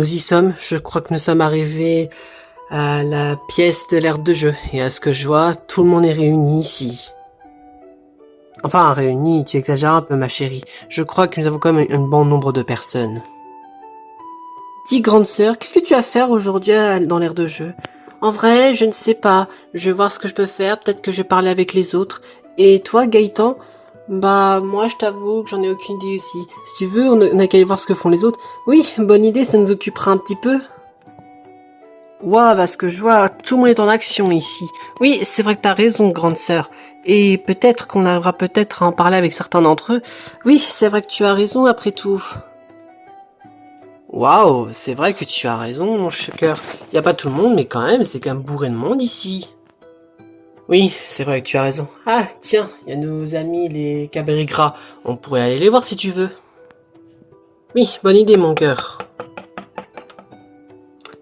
nous y sommes. Je crois que nous sommes arrivés à la pièce de l'aire de jeu. Et à ce que je vois, tout le monde est réuni ici. Enfin, réuni, tu exagères un peu, ma chérie. Je crois que nous avons quand même un bon nombre de personnes. Dis, grande sœur, qu'est-ce que tu vas faire aujourd'hui dans l'aire de jeu? En vrai, je ne sais pas. Je vais voir ce que je peux faire. Peut-être que je vais parler avec les autres. Et toi, Gaëtan? Bah, moi, je t'avoue que j'en ai aucune idée aussi. Si tu veux, on a qu'à aller voir ce que font les autres. Oui, bonne idée, ça nous occupera un petit peu. Waouh, parce que je vois, tout le monde est en action ici. Oui, c'est vrai que t'as raison, grande sœur. Et peut-être qu'on arrivera peut-être à en parler avec certains d'entre eux. Oui, c'est vrai que tu as raison, après tout. Waouh, c'est vrai que tu as raison, mon cœur. Y a pas tout le monde, mais quand même, c'est quand même bourré de monde ici. Oui, c'est vrai que tu as raison. Ah, tiens, il y a nos amis les cabarets gras. On pourrait aller les voir si tu veux. Oui, bonne idée, mon cœur.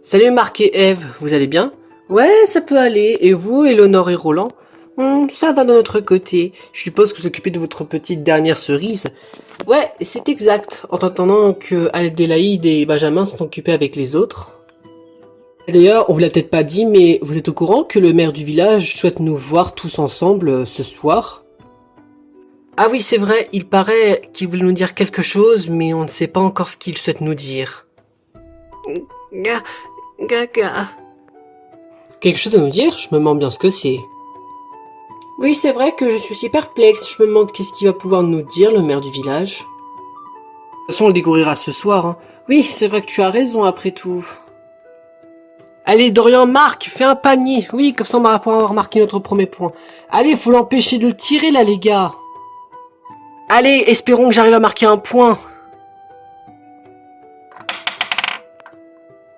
Salut Marc et Eve, vous allez bien? Ouais, ça peut aller. Et vous, Eleonore et Roland? Ça va de notre côté. Je suppose que vous occupez de votre petite dernière cerise. Ouais, c'est exact. En attendant que Adélaïde et Benjamin sont occupés avec les autres. D'ailleurs, on vous l'a peut-être pas dit, mais vous êtes au courant que le maire du village souhaite nous voir tous ensemble ce soir? Ah oui, c'est vrai, il paraît qu'il voulait nous dire quelque chose, mais on ne sait pas encore ce qu'il souhaite nous dire. Gaga. Quelque chose à nous dire? Je me demande bien ce que c'est. Oui, c'est vrai que je suis aussi perplexe. Je me demande qu'est-ce qu'il va pouvoir nous dire, le maire du village. De toute façon, on le découvrira ce soir. Hein. Oui, c'est vrai que tu as raison, après tout. Allez, Dorian, marque, fais un panier. Oui, comme ça, on va pouvoir marquer notre premier point. Allez, faut l'empêcher de le tirer, là, les gars. Allez, espérons que j'arrive à marquer un point.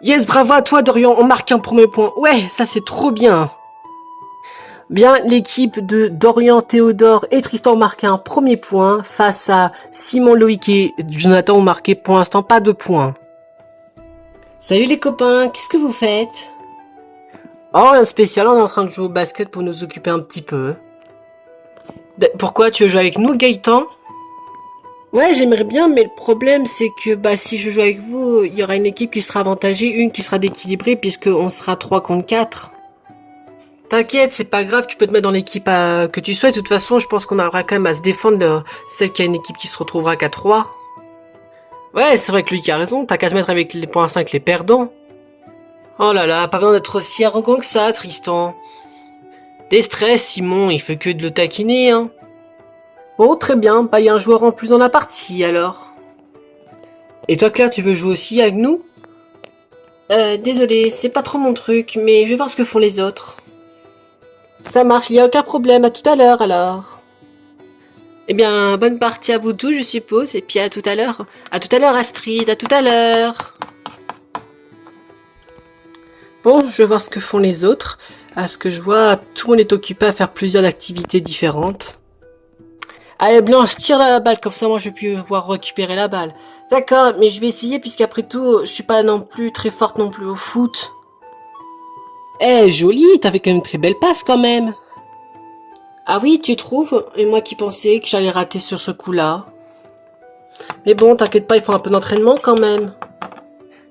Yes, bravo à toi, Dorian, on marque un premier point. Ouais, ça, c'est trop bien. Bien, l'équipe de Dorian, Théodore et Tristan ont marqué un premier point face à Simon, Loïc et Jonathan ont marqué pour l'instant pas de points. Salut les copains, qu'est-ce que vous faites? Oh, rien de spécial, on est en train de jouer au basket pour nous occuper un petit peu. Pourquoi tu veux jouer avec nous, Gaëtan? Ouais, j'aimerais bien, mais le problème c'est que si je joue avec vous, il y aura une équipe qui sera avantagée, une qui sera déséquilibrée puisqu'on sera 3 contre 4. T'inquiète, c'est pas grave, tu peux te mettre dans l'équipe que tu souhaites. De toute façon, je pense qu'on aura quand même à se défendre celle qui a une équipe qui se retrouvera qu'à 3. Ouais, c'est vrai que lui qui a raison, t'as qu'à te mettre avec pour l'instant avec les perdants. Oh là là, pas besoin d'être aussi arrogant que ça, Tristan. Déstresse, Simon, il fait que de le taquiner, hein. Bon, très bien, il y a un joueur en plus dans la partie, alors. Et toi, Claire, tu veux jouer aussi avec nous? Désolé, c'est pas trop mon truc, mais je vais voir ce que font les autres. Ça marche, il n'y a aucun problème, à tout à l'heure, alors. Eh bien, bonne partie à vous tous, je suppose, et puis à tout à l'heure. À tout à l'heure, Astrid, à tout à l'heure. Bon, je vais voir ce que font les autres. À ce que je vois, tout le monde est occupé à faire plusieurs activités différentes. Allez, Blanche, tire la balle, comme ça moi je vais pouvoir récupérer la balle. D'accord, mais je vais essayer, puisqu'après tout, je suis pas non plus très forte non plus au foot. Eh, jolie, t'avais quand même une très belle passe quand même. Ah oui, tu trouves? Et moi qui pensais que j'allais rater sur ce coup-là. Mais bon, t'inquiète pas, il faut un peu d'entraînement quand même.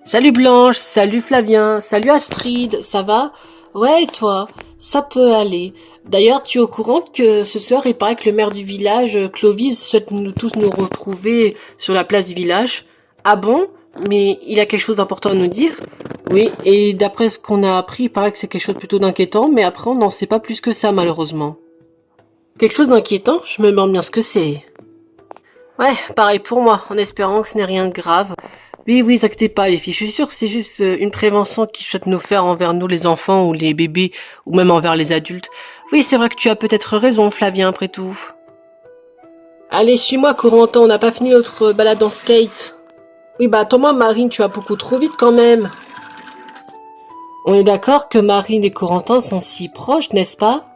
Salut Blanche, salut Flavien, salut Astrid, ça va? Ouais, et toi? Ça peut aller. D'ailleurs, tu es au courant que ce soir, il paraît que le maire du village, Clovis, souhaite tous nous retrouver sur la place du village. Ah bon? Mais il a quelque chose d'important à nous dire? Oui, et d'après ce qu'on a appris, il paraît que c'est quelque chose plutôt d'inquiétant, mais après on n'en sait pas plus que ça malheureusement. Quelque chose d'inquiétant? Je me demande bien ce que c'est. Ouais, pareil pour moi, en espérant que ce n'est rien de grave. Oui, vous inquiétez pas les filles, je suis sûre que c'est juste une prévention qu'ils souhaitent nous faire envers nous les enfants ou les bébés, ou même envers les adultes. Oui, c'est vrai que tu as peut-être raison, Flavien, après tout. Allez, suis-moi, Corentin, on n'a pas fini notre balade en skate. Oui, attends-moi, Marine, tu vas beaucoup trop vite quand même. On est d'accord que Marine et Corentin sont si proches, n'est-ce pas?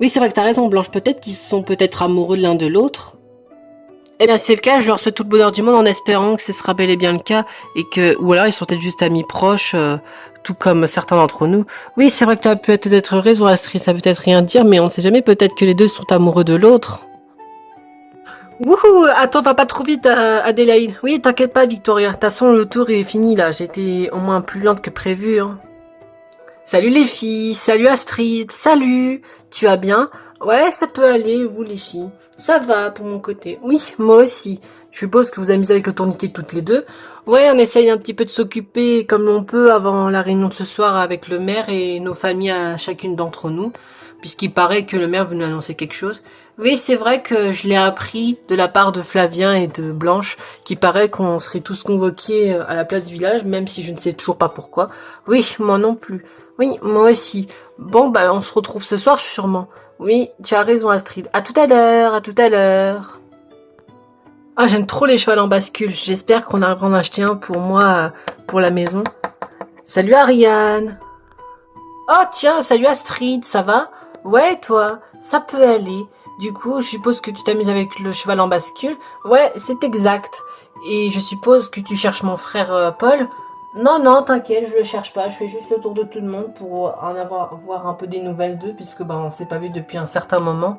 Oui, c'est vrai que t'as raison, Blanche, peut-être qu'ils sont peut-être amoureux l'un de l'autre. Eh bien, c'est le cas, je leur souhaite tout le bonheur du monde en espérant que ce sera bel et bien le cas, et que, ou alors ils sont peut-être juste amis proches, tout comme certains d'entre nous. Oui, c'est vrai que tu as peut-être raison, Astrid, ça peut peut-être rien dire, mais on ne sait jamais, peut-être que les deux sont amoureux de l'autre. Wouhou, attends, va pas trop vite, Adélaïde. Oui, t'inquiète pas, Victoria. De toute façon, le tour est fini, là. J'étais au moins plus lente que prévu, hein. Salut les filles, salut Astrid, salut. Tu vas bien? Ouais, ça peut aller, vous les filles. Ça va, pour mon côté. Oui, moi aussi. Je suppose que vous amusez avec le tourniquet toutes les deux. Ouais, on essaye un petit peu de s'occuper comme l'on peut avant la réunion de ce soir avec le maire et nos familles à chacune d'entre nous, puisqu'il paraît que le maire veut nous annoncer quelque chose. Oui, c'est vrai que je l'ai appris de la part de Flavien et de Blanche, qui paraît qu'on serait tous convoqués à la place du village, même si je ne sais toujours pas pourquoi. Oui, moi non plus. Oui, moi aussi. Bon, bah, on se retrouve ce soir, sûrement. Oui, tu as raison, Astrid. À tout à l'heure, à tout à l'heure. Ah, j'aime trop les chevals en bascule. J'espère qu'on arrivera à en acheter un pour moi, pour la maison. Salut, Ariane. Oh, tiens, salut, Astrid, ça va? Ouais, toi, ça peut aller. Du coup, je suppose que tu t'amuses avec le cheval en bascule. Ouais, c'est exact. Et je suppose que tu cherches mon frère Paul. Non, non, t'inquiète, je le cherche pas. Je fais juste le tour de tout le monde pour voir un peu des nouvelles d'eux, puisque bah on s'est pas vu depuis un certain moment.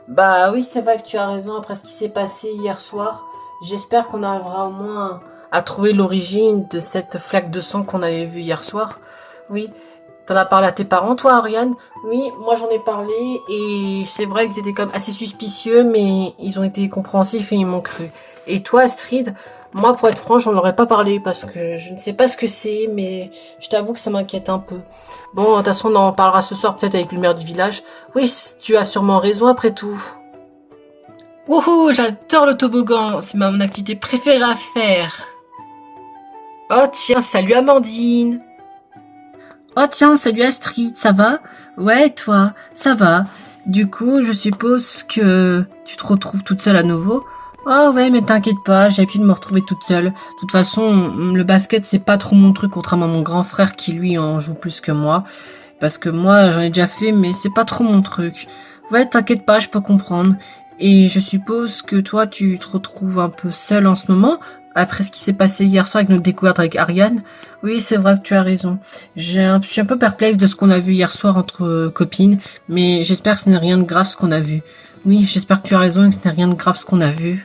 Bah oui, c'est vrai que tu as raison. Après ce qui s'est passé hier soir, j'espère qu'on arrivera au moins à trouver l'origine de cette flaque de sang qu'on avait vue hier soir. Oui. T'en as parlé à tes parents, toi, Ariane? Oui, moi j'en ai parlé et c'est vrai qu'ils étaient comme assez suspicieux, mais ils ont été compréhensifs et ils m'ont cru. Et toi, Astrid? Moi, pour être franc, j'en aurais pas parlé parce que je ne sais pas ce que c'est, mais je t'avoue que ça m'inquiète un peu. Bon, de toute façon, on en parlera ce soir peut-être avec le maire du village. Oui, tu as sûrement raison après tout. Wouhou, j'adore le toboggan, c'est mon activité préférée à faire. Oh tiens, salut Amandine. Oh tiens, salut Astrid, ça va? Ouais, toi, ça va. Du coup, je suppose que tu te retrouves toute seule à nouveau. Oh ouais, mais t'inquiète pas, j'ai l'habitude de me retrouver toute seule. De toute façon, le basket, c'est pas trop mon truc, contrairement à mon grand frère qui, lui, en joue plus que moi. Parce que moi, j'en ai déjà fait, mais c'est pas trop mon truc. Ouais, t'inquiète pas, je peux comprendre. Et je suppose que toi, tu te retrouves un peu seule en ce moment, après ce qui s'est passé hier soir avec notre découverte avec Ariane. Oui, c'est vrai que tu as raison. Je suis un peu perplexe de ce qu'on a vu hier soir entre copines, mais j'espère que ce n'est rien de grave ce qu'on a vu. Oui, j'espère que tu as raison et que ce n'est rien de grave ce qu'on a vu.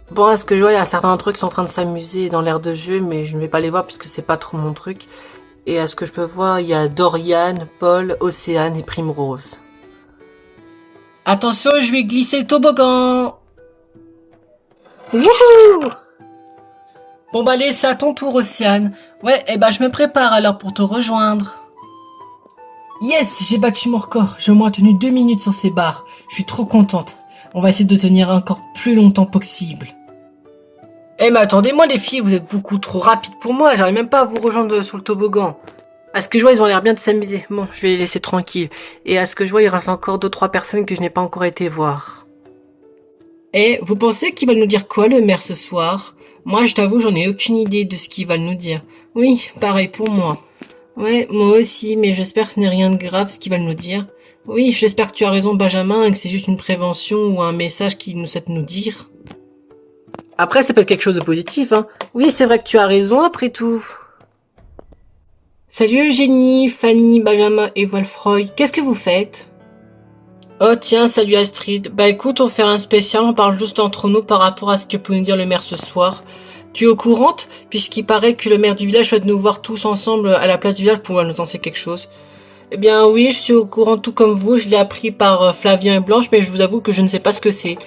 Bon, à ce que je vois, il y a certains trucs qui sont en train de s'amuser dans l'air de jeu, mais je ne vais pas les voir puisque c'est pas trop mon truc. Et à ce que je peux voir, il y a Dorian, Paul, Océane et Primrose. Attention, je vais glisser le toboggan. Wouhou! Bon bah allez, c'est à ton tour, Océane. Ouais, et bah je me prépare alors pour te rejoindre. Yes, j'ai battu mon record. J'ai au moins tenu 2 minutes sur ces barres. Je suis trop contente. On va essayer de tenir encore plus longtemps possible. Eh mais attendez-moi les filles, vous êtes beaucoup trop rapides pour moi. J'arrive même pas à vous rejoindre sur le toboggan. À ce que je vois, ils ont l'air bien de s'amuser. Bon, je vais les laisser tranquilles. Et à ce que je vois, il reste encore 2-3 personnes que je n'ai pas encore été voir. Et vous pensez qu'il va nous dire quoi le maire ce soir? Moi, je t'avoue, j'en ai aucune idée de ce qu'il va nous dire. Oui, pareil pour moi. Ouais, moi aussi, mais j'espère que ce n'est rien de grave ce qu'il va nous dire. Oui, j'espère que tu as raison, Benjamin, et que c'est juste une prévention ou un message qu'il nous souhaite nous dire. Après, ça peut être quelque chose de positif, hein. Oui, c'est vrai que tu as raison, après tout. Salut Eugénie, Fanny, Benjamin et Wolfroy, qu'est-ce que vous faites? Oh tiens, salut Astrid. Bah écoute, on fait un spécial, on parle juste entre nous par rapport à ce que peut nous dire le maire ce soir. Tu es au courant, puisqu'il paraît que le maire du village souhaite nous voir tous ensemble à la place du village pour nous annoncer quelque chose. Eh bien oui, je suis au courant tout comme vous, je l'ai appris par Flavien et Blanche, mais je vous avoue que je ne sais pas ce que c'est.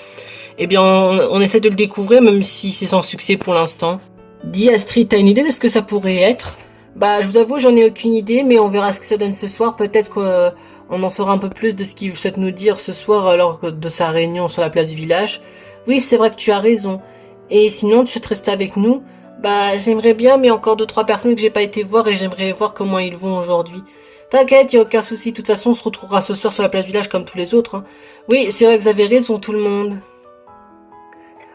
Eh bien, on essaie de le découvrir, même si c'est sans succès pour l'instant. Dis Astrid, t'as une idée de ce que ça pourrait être? Bah, je vous avoue, j'en ai aucune idée, mais on verra ce que ça donne ce soir. Peut-être qu'on en saura un peu plus de ce qu'il souhaite nous dire ce soir lors de sa réunion sur la place du village. Oui, c'est vrai que tu as raison. Et sinon, tu souhaites rester avec nous? Bah, j'aimerais bien, mais encore 2-3 personnes que j'ai pas été voir et j'aimerais voir comment ils vont aujourd'hui. T'inquiète, y a aucun souci. De toute façon, on se retrouvera ce soir sur la place du village comme tous les autres, hein. Oui, c'est vrai que vous avez raison, tout le monde.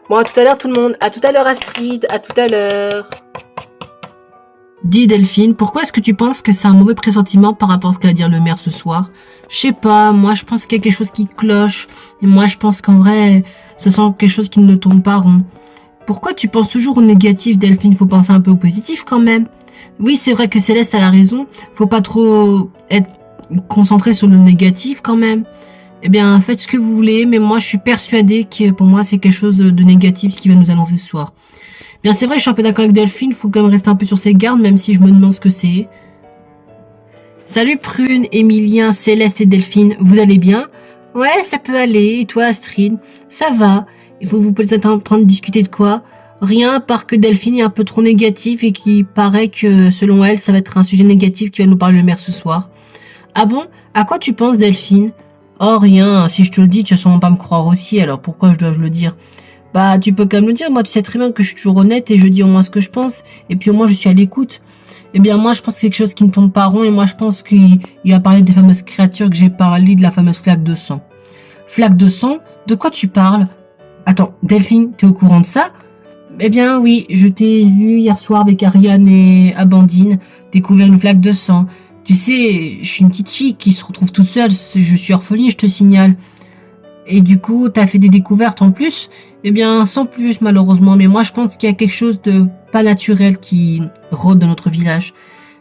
Bon, à tout à l'heure, tout le monde. À tout à l'heure, Astrid. À tout à l'heure. Dis Delphine, pourquoi est-ce que tu penses que c'est un mauvais pressentiment par rapport à ce qu'a dire le maire ce soir? Je sais pas, moi je pense qu'il y a quelque chose qui cloche. Et moi je pense qu'en vrai, ça sent quelque chose qui ne tourne pas rond. Pourquoi tu penses toujours au négatif, Delphine? Faut penser un peu au positif quand même. Oui, c'est vrai que Céleste a la raison. Faut pas trop être concentré sur le négatif quand même. Eh bien, faites ce que vous voulez, mais moi, je suis persuadée que pour moi, c'est quelque chose de négatif ce qui va nous annoncer ce soir. Bien, c'est vrai, je suis un peu d'accord avec Delphine, faut quand même rester un peu sur ses gardes, même si je me demande ce que c'est. Salut Prune, Emilien, Céleste et Delphine, vous allez bien? Ouais, ça peut aller, et toi Astrid? Ça va. Et vous êtes en train de discuter de quoi? Rien, à part que Delphine est un peu trop négative et qu'il paraît que, selon elle, ça va être un sujet négatif qui va nous parler le maire ce soir. Ah bon? À quoi tu penses, Delphine? Oh, rien, si je te le dis, tu vas sûrement pas me croire aussi, alors pourquoi je dois le dire? Bah, tu peux quand même le dire, moi tu sais très bien que je suis toujours honnête et je dis au moins ce que je pense, et puis au moins je suis à l'écoute. Eh bien, moi je pense que c'est quelque chose qui ne tourne pas rond, et moi je pense qu'il va parler des fameuses créatures que j'ai parlé, de la fameuse flaque de sang. Flaque de sang? De quoi tu parles? Attends, Delphine, t'es au courant de ça? Eh bien oui, je t'ai vu hier soir avec Ariane et Abandine découvrir une flaque de sang. Tu sais, je suis une petite fille qui se retrouve toute seule, je suis orpheline, je te signale. Et du coup, t'as fait des découvertes en plus? Eh bien, sans plus malheureusement, mais moi je pense qu'il y a quelque chose de pas naturel qui rôde dans notre village.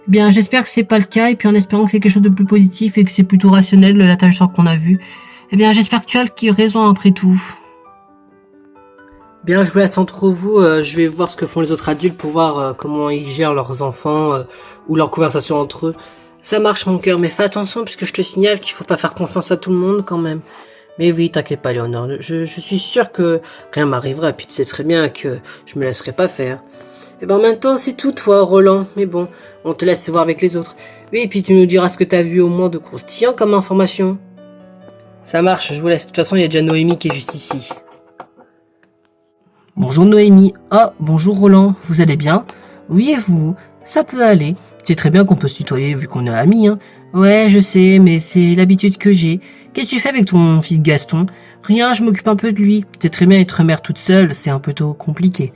Eh bien, j'espère que c'est pas le cas, et puis en espérant que c'est quelque chose de plus positif et que c'est plutôt rationnel, la trajectoire qu'on a vue. Eh bien, j'espère que tu as raison après tout. Bien, je vous laisse entre vous, je vais voir ce que font les autres adultes pour voir comment ils gèrent leurs enfants ou leurs conversations entre eux. Ça marche mon cœur, mais fais attention puisque je te signale qu'il faut pas faire confiance à tout le monde quand même. Mais oui, t'inquiète pas Léonore, je suis sûr que rien m'arrivera, puis tu sais très bien que je me laisserai pas faire. Et ben en même temps, c'est tout toi Roland, mais bon, on te laisse voir avec les autres. Oui, et puis tu nous diras ce que t'as vu au moins de croustillant comme information. Ça marche, je vous laisse, de toute façon il y a déjà Noémie qui est juste ici. Bonjour Noémie. Ah, bonjour Roland, vous allez bien? Oui et vous? Ça peut aller. C'est très bien qu'on peut se tutoyer vu qu'on est amis, hein. Ouais, je sais, mais c'est l'habitude que j'ai. Qu'est-ce que tu fais avec ton fils Gaston? Rien, je m'occupe un peu de lui. C'est très bien être mère toute seule, c'est un peu trop compliqué.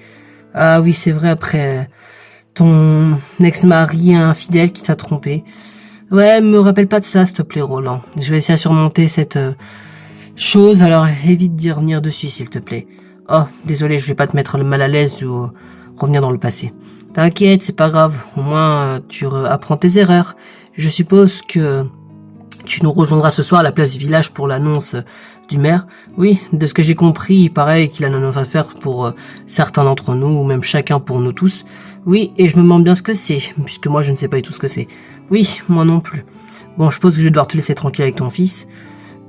Ah oui, c'est vrai, après ton ex-mari infidèle qui t'a trompé. Ouais, me rappelle pas de ça, s'il te plaît Roland. Je vais essayer de surmonter cette chose, alors évite d'y revenir dessus, s'il te plaît. Oh, désolé, je vais pas te mettre mal à l'aise ou revenir dans le passé. T'inquiète, c'est pas grave. Au moins, tu apprends tes erreurs. Je suppose que tu nous rejoindras ce soir à la place du village pour l'annonce du maire. Oui, de ce que j'ai compris, il paraît qu'il a une annonce à faire pour certains d'entre nous, ou même chacun pour nous tous. Oui, et je me demande bien ce que c'est, puisque moi je ne sais pas du tout ce que c'est. Oui, moi non plus. Bon, je suppose que je vais devoir te laisser tranquille avec ton fils.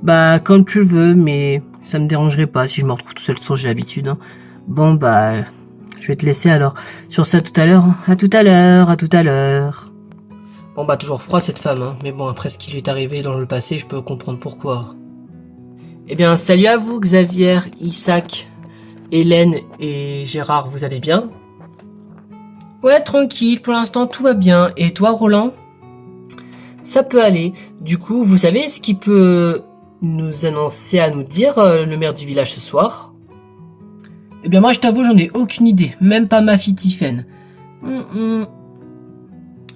Bah, comme tu le veux, mais ça me dérangerait pas si je me retrouve tout seul sans j'ai l'habitude. Hein. Bon, bah, je vais te laisser alors. Sur ça, tout à l'heure. À tout à l'heure, à tout à l'heure. Bon, bah, toujours froid cette femme, hein. Mais bon, après ce qui lui est arrivé dans le passé, je peux comprendre pourquoi. Eh bien, salut à vous, Xavier, Isaac, Hélène et Gérard, vous allez bien? Ouais, tranquille, pour l'instant tout va bien. Et toi, Roland? Ça peut aller. Du coup, vous savez ce qui peut nous annoncer à nous dire le maire du village ce soir? Eh bien moi je t'avoue j'en ai aucune idée, même pas ma fille Tiffaine.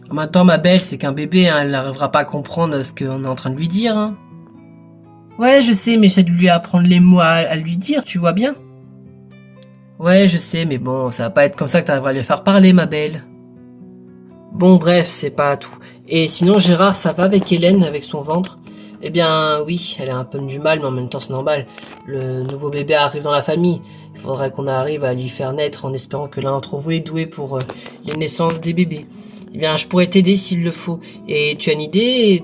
Maintenant ma belle c'est qu'un bébé, hein, elle n'arrivera pas à comprendre ce qu'on est en train de lui dire. Hein. Ouais je sais mais j'essaie de lui apprendre les mots à lui dire, tu vois bien? Ouais je sais mais bon ça va pas être comme ça que t'arriveras à lui faire parler ma belle. Bon bref c'est pas tout. Et sinon Gérard ça va avec Hélène avec son ventre? Eh bien oui, elle a un peu du mal, mais en même temps c'est normal. Le nouveau bébé arrive dans la famille. Il faudrait qu'on arrive à lui faire naître en espérant que l'un d'entre vous est doué pour les naissances des bébés. Eh bien je pourrais t'aider s'il le faut. Et tu as une idée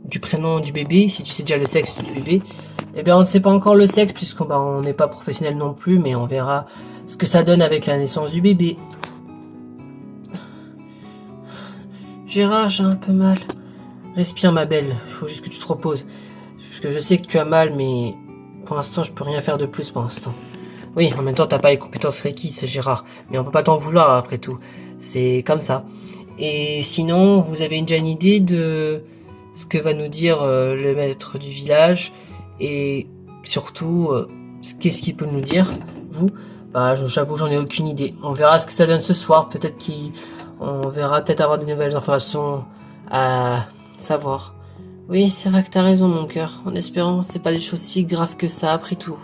du prénom du bébé, si tu sais déjà le sexe du bébé? Eh bien on ne sait pas encore le sexe puisqu'on n'est pas professionnel non plus, mais on verra ce que ça donne avec la naissance du bébé. Gérard, j'ai un peu mal. Respire ma belle, il faut juste que tu te reposes. Parce que je sais que tu as mal, mais pour l'instant je peux rien faire de plus pour l'instant. Oui, en même temps t'as pas les compétences requises, Gérard, mais on peut pas t'en vouloir après tout. C'est comme ça. Et sinon, vous avez déjà une idée de ce que va nous dire le maître du village et surtout qu'est-ce qu'il peut nous dire, vous? Bah j'avoue j'en ai aucune idée. On verra ce que ça donne ce soir, peut-être qu'on verra peut-être avoir des nouvelles informations à savoir. Oui, c'est vrai que t'as raison, mon cœur. En espérant, c'est pas des choses si graves que ça, après tout.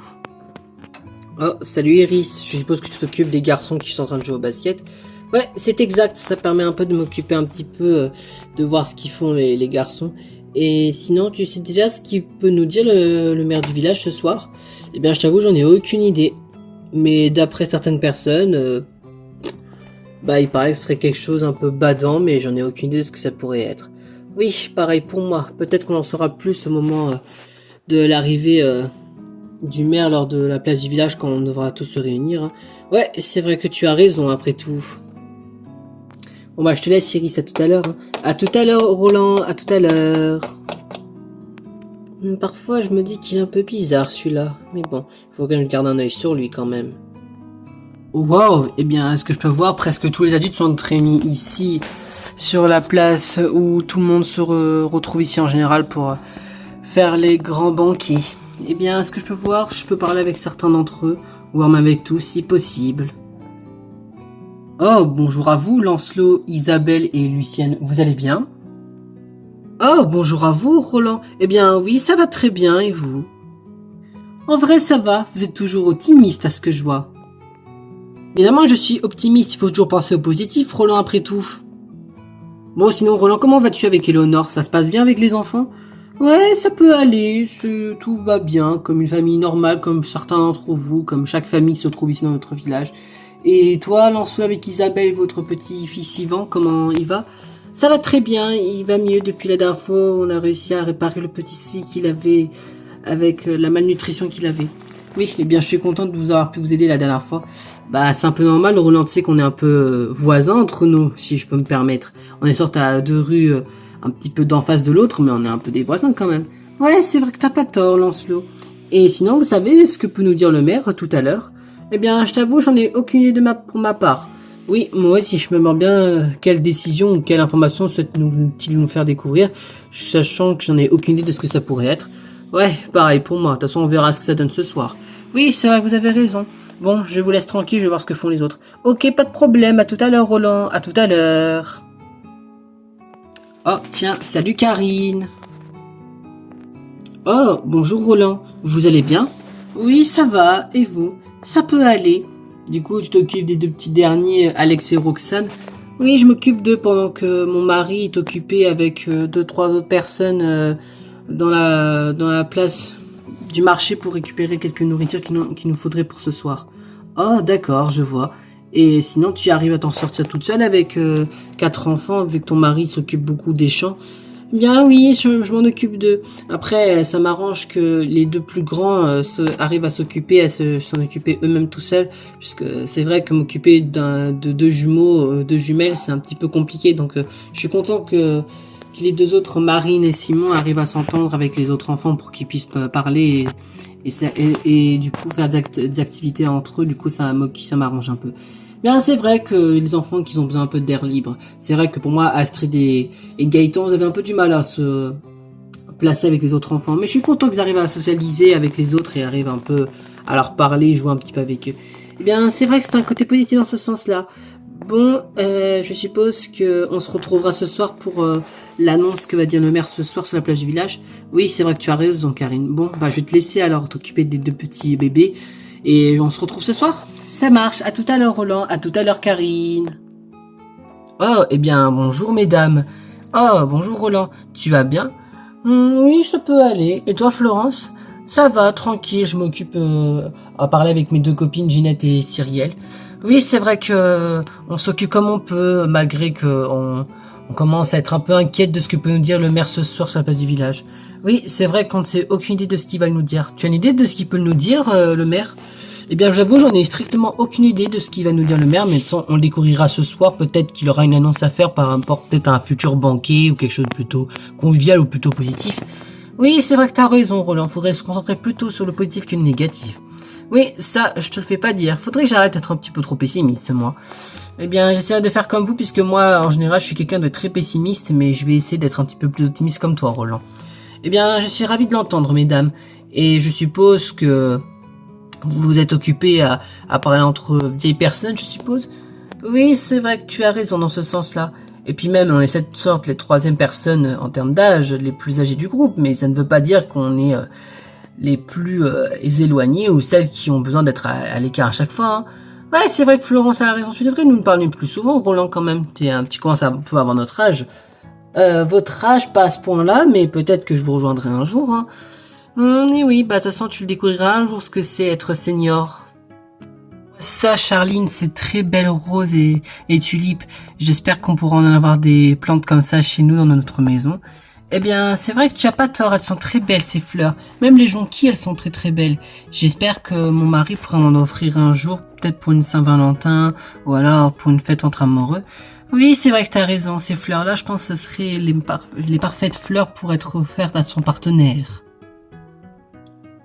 Oh, salut Iris. Je suppose que tu t'occupes des garçons qui sont en train de jouer au basket. Ouais, c'est exact. Ça permet un peu de m'occuper un petit peu, de voir ce qu'ils font les garçons. Et sinon, tu sais déjà ce qu'il peut nous dire le maire du village ce soir? Eh bien, je t'avoue, j'en ai aucune idée. Mais d'après certaines personnes, bah, il paraît que ce serait quelque chose un peu badant, mais j'en ai aucune idée de ce que ça pourrait être. Oui, pareil pour moi. Peut-être qu'on en saura plus au moment de l'arrivée du maire lors de la place du village quand on devra tous se réunir. Hein. Ouais, c'est vrai que tu as raison après tout. Bon bah je te laisse Iris, à tout à l'heure. Hein. À tout à l'heure Roland, à tout à l'heure. Parfois je me dis qu'il est un peu bizarre celui-là. Mais bon, il faut que je garde un œil sur lui quand même. Wow, eh bien est-ce que je peux voir presque tous les adultes sont réunis ici sur la place où tout le monde se retrouve ici en général pour faire les grands banquets. Eh bien, est-ce que je peux voir? Je peux parler avec certains d'entre eux, voire même avec tous, si possible. Oh, bonjour à vous, Lancelot, Isabelle et Lucienne, vous allez bien? Oh, bonjour à vous, Roland. Eh bien, oui, ça va très bien, et vous? En vrai, ça va, vous êtes toujours optimiste à ce que je vois. Évidemment, je suis optimiste, il faut toujours penser au positif, Roland, après tout. Bon, sinon, Roland, comment vas-tu avec Éléonore? Ça se passe bien avec les enfants? Ouais, ça peut aller, tout va bien, comme une famille normale, comme certains d'entre vous, comme chaque famille qui se trouve ici dans notre village. Et toi, Lancelot, avec Isabelle, votre petit-fils Yvan, comment il va? Ça va très bien, il va mieux depuis la dernière fois, on a réussi à réparer le petit souci qu'il avait avec la malnutrition qu'il avait. Oui, eh bien, je suis content de vous avoir pu vous aider la dernière fois. Bah, c'est un peu normal, Roland sait qu'on est un peu voisins entre nous, si je peux me permettre. On est sortis à 2 rues... un petit peu d'en face de l'autre, mais on est un peu des voisins quand même. Ouais, c'est vrai que t'as pas tort, Lancelot. Et sinon, vous savez ce que peut nous dire le maire tout à l'heure? Eh bien, je t'avoue, j'en ai aucune idée pour ma part. Oui, moi aussi, je me demande bien quelle décision ou quelle information souhaite-t-il nous faire découvrir, sachant que j'en ai aucune idée de ce que ça pourrait être. Ouais, pareil pour moi. De toute façon, on verra ce que ça donne ce soir. Oui, c'est vrai que vous avez raison. Bon, je vous laisse tranquille, je vais voir ce que font les autres. Ok, pas de problème. À tout à l'heure, Roland. À tout à l'heure. Oh, tiens, salut Karine. Oh, bonjour Roland. Vous allez bien? Oui, ça va. Et vous? Ça peut aller. Du coup, tu t'occupes des 2 petits derniers, Alex et Roxane? Oui, je m'occupe d'eux pendant que mon mari est occupé avec 2, 3 autres personnes dans la place du marché pour récupérer quelques nourritures qu'il nous faudrait pour ce soir. Oh, d'accord, je vois. Et sinon, tu arrives à t'en sortir toute seule avec 4 enfants, vu que ton mari s'occupe beaucoup des champs? Bien oui, je m'en occupe d'eux. Après, ça m'arrange que les 2 plus grands arrivent à s'en occuper eux-mêmes tout seuls, puisque c'est vrai que m'occuper de 2 jumeaux, 2 jumelles, c'est un petit peu compliqué. Donc, je suis content que les 2 autres, Marine et Simon, arrivent à s'entendre avec les autres enfants pour qu'ils puissent parler et du coup faire des activités entre eux. Du coup, ça m'arrange un peu. Bien, c'est vrai que les enfants qui ont besoin un peu d'air libre. C'est vrai que pour moi, Astrid et Gaëtan, ils avaient un peu du mal à se placer avec les autres enfants. Mais je suis content qu'ils arrivent à socialiser avec les autres et arrivent un peu à leur parler et jouer un petit peu avec eux. Eh bien, c'est vrai que c'est un côté positif dans ce sens-là. Bon, je suppose que on se retrouvera ce soir pour l'annonce que va dire le maire ce soir sur la plage du village. Oui, c'est vrai que tu as raison, Karine. Bon, bah je vais te laisser alors t'occuper des 2 petits bébés. Et on se retrouve ce soir? Ça marche. À tout à l'heure, Roland. À tout à l'heure, Karine. Oh, eh bien, bonjour, mesdames. Oh, bonjour, Roland. Tu vas bien? Oui, ça peut aller. Et toi, Florence? Ça va, tranquille. Je m'occupe à parler avec mes 2 copines, Ginette et Cyrielle. Oui, c'est vrai que on s'occupe comme on peut, malgré que on commence à être un peu inquiète de ce que peut nous dire le maire ce soir sur la place du village. Oui, c'est vrai qu'on ne sait aucune idée de ce qu'il va nous dire. Tu as une idée de ce qu'il peut nous dire, le maire? Eh bien, j'avoue, j'en ai strictement aucune idée de ce qu'il va nous dire le maire, mais on le découvrira ce soir. Peut-être qu'il aura une annonce à faire par rapport peut-être à un futur banquet ou quelque chose de plutôt convivial ou plutôt positif. Oui, c'est vrai que t'as raison, Roland. Faudrait se concentrer plutôt sur le positif que le négatif. Oui, ça, je te le fais pas dire. Faudrait que j'arrête d'être un petit peu trop pessimiste, moi. Eh bien, j'essaierai de faire comme vous, puisque moi, en général, je suis quelqu'un de très pessimiste, mais je vais essayer d'être un petit peu plus optimiste comme toi, Roland. Eh bien, je suis ravi de l'entendre, mesdames. Et je suppose que vous vous êtes occupés à parler entre vieilles personnes, je suppose? Oui, c'est vrai que tu as raison dans ce sens-là. Et puis même, on est cette sorte les 3e personnes en termes d'âge, les plus âgées du groupe, mais ça ne veut pas dire qu'on est les plus éloignés ou celles qui ont besoin d'être à l'écart à chaque fois. Hein. Ouais, c'est vrai que Florence a raison, tu devrais nous parler plus souvent, Roland, quand même. T'es un petit commence un peu avant notre âge. Votre âge, pas à ce point-là, mais peut-être que je vous rejoindrai un jour, hein. Et oui, bah, de toute façon, tu le découvriras un jour ce que c'est être senior. Ça, Charline, c'est très belles roses et tulipes. J'espère qu'on pourra en avoir des plantes comme ça chez nous dans notre maison. Eh bien, c'est vrai que tu as pas tort, elles sont très belles ces fleurs. Même les jonquilles, elles sont très très belles. J'espère que mon mari pourra m'en offrir un jour, peut-être pour une Saint-Valentin, ou alors pour une fête entre amoureux. Oui, c'est vrai que tu as raison, ces fleurs-là, je pense que ce seraient les parfaites fleurs pour être offertes à son partenaire.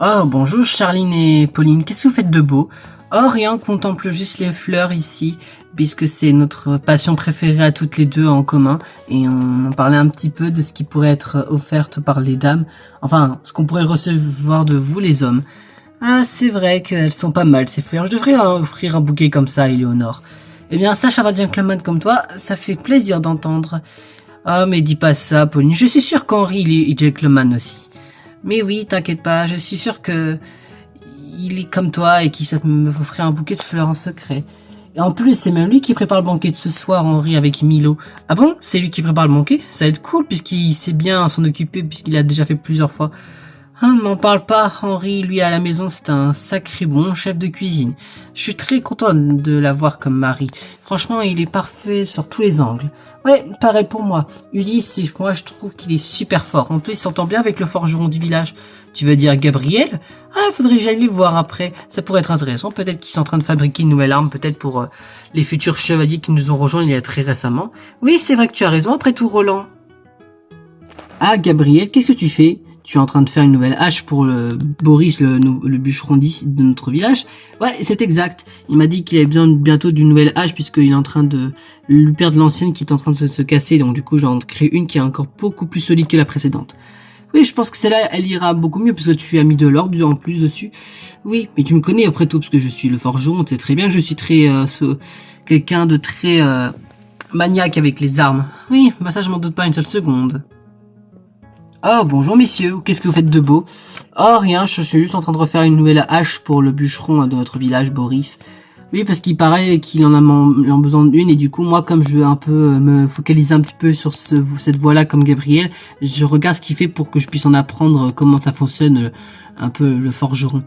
Oh, bonjour Charline et Pauline, qu'est-ce que vous faites de beau? Oh, rien, on contemple juste les fleurs ici, puisque c'est notre passion préférée à toutes les deux en commun, et on en parlait un petit peu de ce qui pourrait être offert par les dames, enfin, ce qu'on pourrait recevoir de vous les hommes. Ah, c'est vrai qu'elles sont pas mal ces fleurs, je devrais leur offrir un bouquet comme ça à Éléonore. Eh bien, ça, un gentleman comme toi, ça fait plaisir d'entendre. Ah, mais dis pas ça, Pauline, je suis sûr qu'Henri, il est gentleman aussi. Mais oui, t'inquiète pas, je suis sûr que il est comme toi et qu'il souhaite me offrir un bouquet de fleurs en secret. Et en plus, c'est même lui qui prépare le banquet de ce soir, Henri, avec Milo. Ah bon? C'est lui qui prépare le banquet? Ça va être cool puisqu'il sait bien s'en occuper puisqu'il a déjà fait plusieurs fois. Ah, m'en parle pas, Henri, lui à la maison, c'est un sacré bon chef de cuisine. Je suis très content de l'avoir comme mari. Franchement, il est parfait sur tous les angles. Ouais, pareil pour moi. Ulysse, moi je trouve qu'il est super fort. En plus, il s'entend bien avec le forgeron du village. Tu veux dire Gabriel? Ah, faudrait que j'aille les voir après. Ça pourrait être intéressant. Peut-être qu'ils sont en train de fabriquer une nouvelle arme, peut-être pour les futurs chevaliers qui nous ont rejoints il y a très récemment. Oui, c'est vrai que tu as raison, après tout, Roland. Ah, Gabriel, qu'est-ce que tu fais? Tu es en train de faire une nouvelle hache pour Boris, le bûcheron d'ici de notre village. Ouais, c'est exact. Il m'a dit qu'il avait besoin bientôt d'une nouvelle hache puisqu'il est en train de lui perdre l'ancienne qui est en train de se casser. Donc du coup, j'en crée une qui est encore beaucoup plus solide que la précédente. Oui, je pense que celle-là, elle ira beaucoup mieux parce que tu as mis de l'ordre en plus dessus. Oui, mais tu me connais après tout parce que je suis le forgeron. Tu sais très bien que je suis très quelqu'un de très maniaque avec les armes. Oui, bah ça, je m'en doute pas une seule seconde. Oh, bonjour messieurs, qu'est-ce que vous faites de beau? Oh, rien, je suis juste en train de refaire une nouvelle hache pour le bûcheron de notre village, Boris. Oui, parce qu'il paraît qu'il en a besoin d'une, et du coup, moi, comme je veux un peu me focaliser un petit peu sur cette voie-là comme Gabriel, je regarde ce qu'il fait pour que je puisse en apprendre comment ça fonctionne, un peu le forgeron.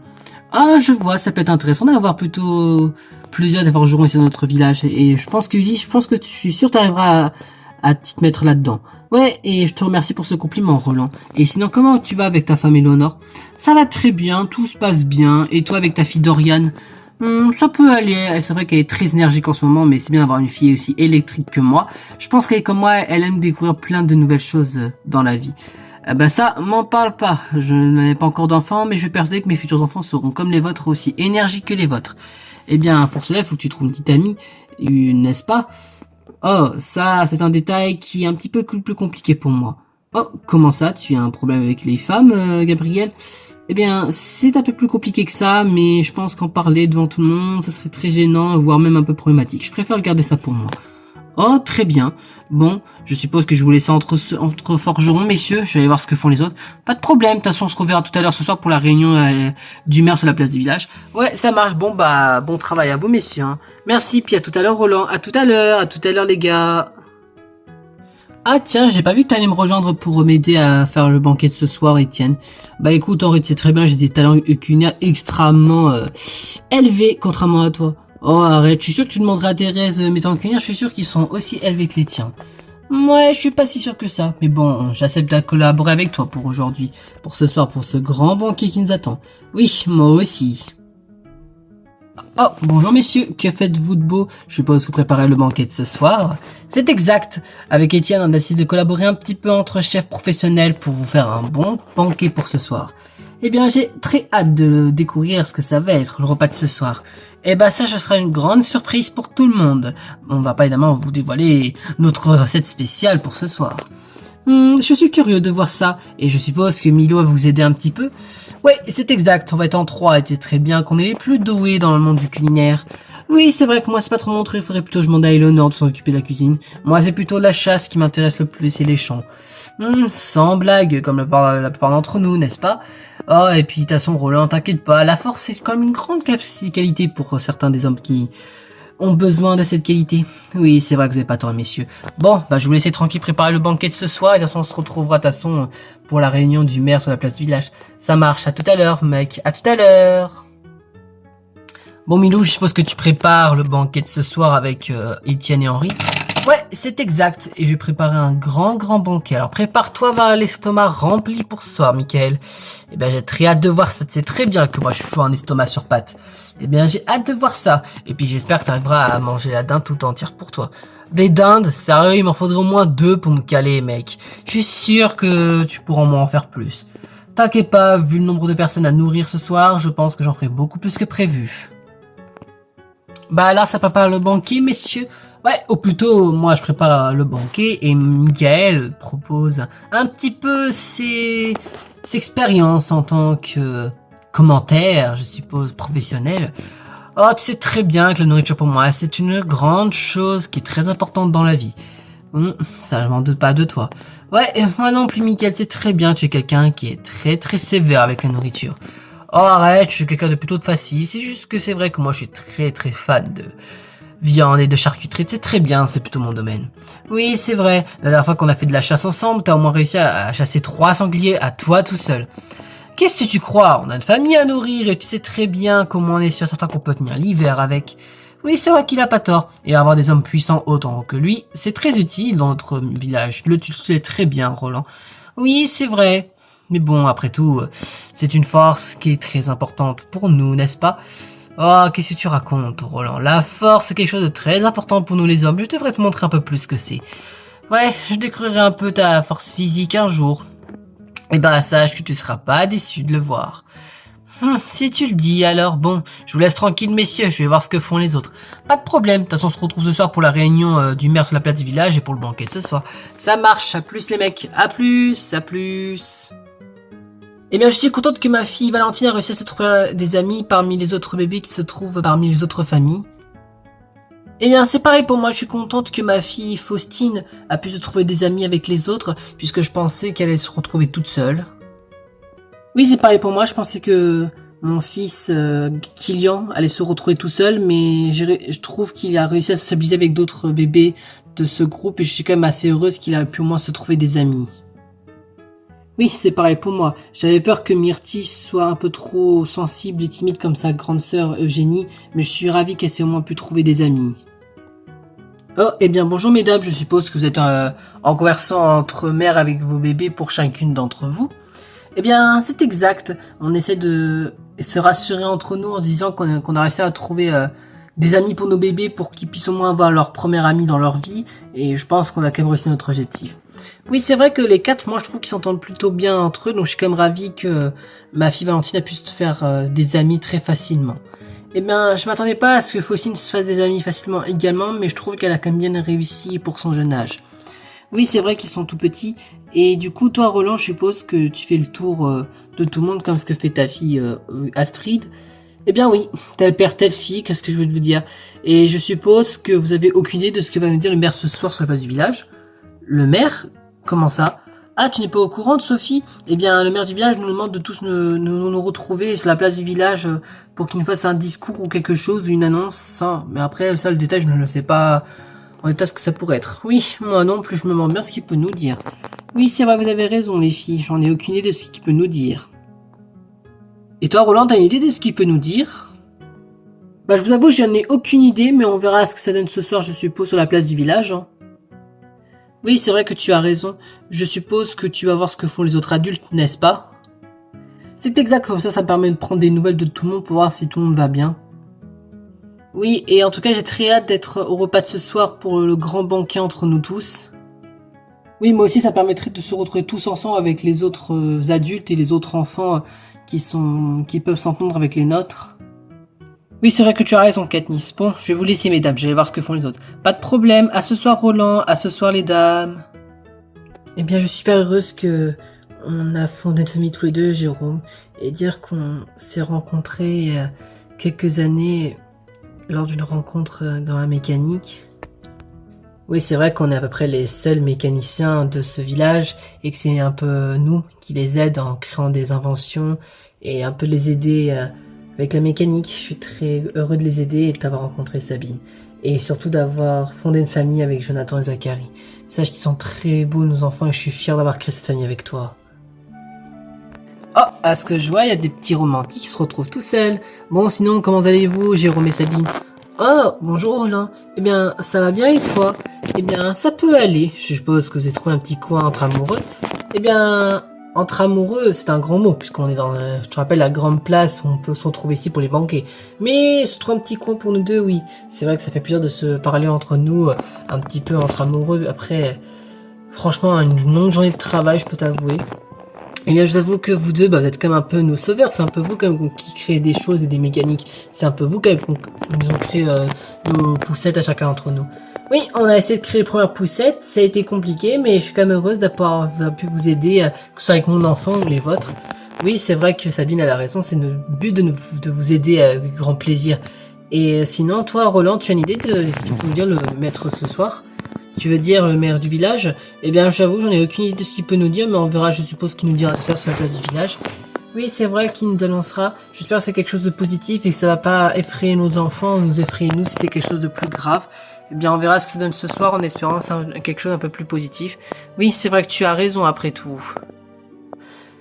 Ah, je vois, ça peut être intéressant d'avoir plutôt plusieurs des forgerons ici dans notre village, et je pense que Ulysse, je pense que je suis sûr que tu arriveras à t'y mettre là-dedans. Ouais, et je te remercie pour ce compliment, Roland. Et sinon, comment tu vas avec ta femme Éléonore? Ça va très bien, tout se passe bien. Et toi avec ta fille Dorian? Ça peut aller, c'est vrai qu'elle est très énergique en ce moment, mais c'est bien d'avoir une fille aussi électrique que moi. Je pense qu'elle est comme moi, elle aime découvrir plein de nouvelles choses dans la vie. Ben ça, m'en parle pas. Je n'en ai pas encore d'enfants, mais je suis persuadé que mes futurs enfants seront comme les vôtres, aussi énergiques que les vôtres. Eh bien, pour cela, il faut que tu trouves une petite amie, n'est-ce pas? Oh, ça, c'est un détail qui est un petit peu plus compliqué pour moi. Oh, comment ça, tu as un problème avec les femmes, Gabriel? Eh bien, c'est un peu plus compliqué que ça, mais je pense qu'en parler devant tout le monde, ça serait très gênant, voire même un peu problématique. Je préfère garder ça pour moi. Oh, très bien. Bon, je suppose que je vous laisse entre forgerons, messieurs. Je vais aller voir ce que font les autres. Pas de problème. De toute façon, on se reverra tout à l'heure ce soir pour la réunion du maire sur la place du village. Ouais, ça marche. Bon, bah, bon travail à vous, messieurs, hein. Merci, puis à tout à l'heure, Roland. À tout à l'heure, les gars. Ah tiens, j'ai pas vu que t'allais me rejoindre pour m'aider à faire le banquet de ce soir, Étienne. Bah écoute, Henri, tu sais très bien, j'ai des talents culinaires extrêmement élevés, contrairement à toi. Oh arrête, je suis sûr que tu demanderas à Thérèse mes talents culinaires, je suis sûr qu'ils sont aussi élevés que les tiens. Ouais, je suis pas si sûr que ça, mais bon, j'accepte de collaborer avec toi pour aujourd'hui, pour ce soir, pour ce grand banquet qui nous attend. Oui, moi aussi. Oh, bonjour messieurs, que faites-vous de beau? Je suppose que vous préparez le banquet de ce soir. C'est exact. Avec Étienne, on a décidé de collaborer un petit peu entre chefs professionnels pour vous faire un bon banquet pour ce soir. Eh bien, j'ai très hâte de découvrir ce que ça va être, le repas de ce soir. Eh ben ça, ce sera une grande surprise pour tout le monde. On va pas évidemment vous dévoiler notre recette spéciale pour ce soir. Je suis curieux de voir ça, et je suppose que Milo va vous aider un petit peu. Ouais, c'est exact, on va être en 3, et c'est très bien qu'on est les plus doués dans le monde du culinaire. Oui, c'est vrai que moi c'est pas trop mon truc, il faudrait plutôt que je demande à Éléonore de s'en occuper de la cuisine. Moi c'est plutôt la chasse qui m'intéresse le plus et les champs. Sans blague, comme la plupart d'entre nous, n'est-ce pas? Oh, et puis de toute façon, Roland, t'inquiète pas, la force c'est quand même une grande qualité pour certains des hommes qui ont besoin de cette qualité. Oui, c'est vrai que vous n'avez pas tort, messieurs. Bon, bah je vous laisse tranquille préparer le banquet de ce soir. Et de toute façon, on se retrouvera de toute façon pour la réunion du maire sur la place du village. Ça marche. À tout à l'heure, mec. À tout à l'heure. Bon, Milou, je suppose que tu prépares le banquet de ce soir avec Étienne et Henri. Ouais, c'est exact. Et je vais préparer un grand banquet. Alors prépare-toi, va l'estomac rempli pour ce soir, Michael. Eh bien, j'ai très hâte de voir ça. Tu sais très bien que moi, je suis toujours un estomac sur pattes. Eh bien, j'ai hâte de voir ça. Et puis, j'espère que tu arriveras à manger la dinde tout entière pour toi. Des dindes, sérieux, il m'en faudrait au moins 2 pour me caler, mec. Je suis sûr que tu pourras m'en faire plus. T'inquiète pas, vu le nombre de personnes à nourrir ce soir, je pense que j'en ferai beaucoup plus que prévu. Bah là, ça prépare le banquet, messieurs. Ouais, ou plutôt, moi je prépare le banquet et Michael propose un petit peu ses expériences en tant que commentaire, je suppose, professionnel. Oh, tu sais très bien que la nourriture pour moi, c'est une grande chose qui est très importante dans la vie. Ça, je m'en doute pas de toi. Ouais, et moi non plus, Michael, tu sais très bien que tu es quelqu'un qui est très sévère avec la nourriture. Oh, arrête, je suis quelqu'un de plutôt facile. C'est juste que c'est vrai que moi je suis très fan de viande et de charcuterie, c'est très bien, c'est plutôt mon domaine. Oui, c'est vrai, la dernière fois qu'on a fait de la chasse ensemble, t'as au moins réussi à chasser 3 sangliers à toi tout seul. Qu'est-ce que tu crois? On a une famille à nourrir et tu sais très bien comment on est sûr certain qu'on peut tenir l'hiver avec. Oui, c'est vrai qu'il a pas tort. Et avoir des hommes puissants autant que lui, c'est très utile dans notre village. Tu le sais très bien, Roland. Oui, c'est vrai. Mais bon, après tout, c'est une force qui est très importante pour nous, n'est-ce pas? Oh, qu'est-ce que tu racontes, Roland? La force, c'est quelque chose de très important pour nous les hommes. Je devrais te montrer un peu plus ce que c'est. Ouais, je découvrirai un peu ta force physique un jour. Eh ben, sache que tu seras pas déçu de le voir. Si tu le dis, alors bon, je vous laisse tranquille, messieurs, je vais voir ce que font les autres. Pas de problème, de toute façon, on se retrouve ce soir pour la réunion du maire sur la place du village et pour le banquet de ce soir. Ça marche, à plus les mecs, à plus, à plus. Eh bien, je suis contente que ma fille Valentine a réussi à se trouver des amis parmi les autres bébés qui se trouvent parmi les autres familles. Eh bien, c'est pareil pour moi, je suis contente que ma fille Faustine a pu se trouver des amis avec les autres, puisque je pensais qu'elle allait se retrouver toute seule. Oui, c'est pareil pour moi, je pensais que mon fils Kylian allait se retrouver tout seul, mais je trouve qu'il a réussi à se stabiliser avec d'autres bébés de ce groupe, et je suis quand même assez heureuse qu'il a pu au moins se trouver des amis. Oui, c'est pareil pour moi. J'avais peur que Myrtille soit un peu trop sensible et timide comme sa grande sœur Eugénie, mais je suis ravie qu'elle s'est au moins pu trouver des amis. Oh, eh bien bonjour mesdames, je suppose que vous êtes en conversant entre mères avec vos bébés pour chacune d'entre vous. Eh bien, c'est exact. On essaie de se rassurer entre nous en disant qu'on a réussi à trouver des amis pour nos bébés pour qu'ils puissent au moins avoir leur premier ami dans leur vie, et je pense qu'on a quand même réussi notre objectif. Oui, c'est vrai que les 4, moi je trouve qu'ils s'entendent plutôt bien entre eux, donc je suis quand même ravie que ma fille Valentine a pu se faire des amis très facilement. Eh bien, je m'attendais pas à ce que Faustine se fasse des amis facilement également, mais je trouve qu'elle a quand même bien réussi pour son jeune âge. Oui, c'est vrai qu'ils sont tout petits, et du coup, toi Roland, je suppose que tu fais le tour de tout le monde comme ce que fait ta fille Astrid. Eh bien oui, tel père, telle fille, qu'est-ce que je veux vous dire? Et je suppose que vous avez aucune idée de ce que va nous dire le maire ce soir sur la place du village. Le maire? Comment ça? Ah, tu n'es pas au courant, Sophie? Eh bien, le maire du village nous demande de tous nous retrouver sur la place du village pour qu'il nous fasse un discours ou quelque chose, une annonce, ça. Mais après, ça, le détail, je ne le sais pas en état ce que ça pourrait être. Oui, moi non plus, je me demande bien ce qu'il peut nous dire. Oui, c'est vrai, vous avez raison, les filles, j'en ai aucune idée de ce qu'il peut nous dire. Et toi, Roland, t'as une idée de ce qu'il peut nous dire? Bah, je vous avoue, j'en ai aucune idée, mais on verra ce que ça donne ce soir, je suppose, sur la place du village, hein. Oui, c'est vrai que tu as raison. Je suppose que tu vas voir ce que font les autres adultes, n'est-ce pas? C'est exact, comme ça me permet de prendre des nouvelles de tout le monde pour voir si tout le monde va bien. Oui, et en tout cas, j'ai très hâte d'être au repas de ce soir pour le grand banquet entre nous tous. Oui, moi aussi, ça permettrait de se retrouver tous ensemble avec les autres adultes et les autres enfants qui peuvent s'entendre avec les nôtres. Oui, c'est vrai que tu as raison, Katniss. Bon, je vais vous laisser, mesdames, je vais voir ce que font les autres. Pas de problème, à ce soir, Roland, à ce soir, les dames. Eh bien, je suis super heureuse que on a fondé une famille tous les deux, Jérôme, et dire qu'on s'est rencontrés il y a quelques années lors d'une rencontre dans la mécanique. Oui, c'est vrai qu'on est à peu près les seuls mécaniciens de ce village, et que c'est un peu nous qui les aident en créant des inventions, et un peu les aider avec la mécanique. Je suis très heureux de les aider et de t'avoir rencontré, Sabine. Et surtout d'avoir fondé une famille avec Jonathan et Zachary. Sache qu'ils sont très beaux, nos enfants, et je suis fier d'avoir créé cette famille avec toi. Oh, à ce que je vois, il y a des petits romantiques qui se retrouvent tout seuls. Bon, sinon, comment allez-vous, Jérôme et Sabine? Oh, bonjour Roland. Eh bien, ça va bien et toi? Eh bien, ça peut aller. Je suppose que vous avez trouvé un petit coin entre amoureux. Eh bien, entre amoureux, c'est un grand mot, puisqu'on est dans, je te rappelle, la grande place où on peut se retrouver ici pour les banquets. Mais se trouve un petit coin pour nous deux, oui. C'est vrai que ça fait plaisir de se parler entre nous, un petit peu entre amoureux. Après, franchement, une longue journée de travail, je peux t'avouer. Eh bien, je vous avoue que vous deux, vous êtes comme un peu nos sauveurs. C'est un peu vous comme qui créez des choses et des mécaniques. C'est un peu vous qui nous ont créé nos poussettes à chacun d'entre nous. Oui, on a essayé de créer les premières poussettes. Ça a été compliqué, mais je suis quand même heureuse d'avoir pu vous aider, que ce soit avec mon enfant ou les vôtres. Oui, c'est vrai que Sabine a la raison. C'est notre but de vous aider avec grand plaisir. Et sinon, toi, Roland, tu as une idée de ce qu'il peut nous dire le maître ce soir? Tu veux dire le maire du village? Eh bien, j'avoue, j'en ai aucune idée de ce qu'il peut nous dire, mais on verra, je suppose, qu'il nous dira tout à l'heure sur la place du village. Oui, c'est vrai qu'il nous annoncera. J'espère que c'est quelque chose de positif et que ça va pas effrayer nos enfants ou nous effrayer nous si c'est quelque chose de plus grave. Eh bien, on verra ce que ça donne ce soir en espérant que c'est quelque chose un peu plus positif. Oui, c'est vrai que tu as raison après tout.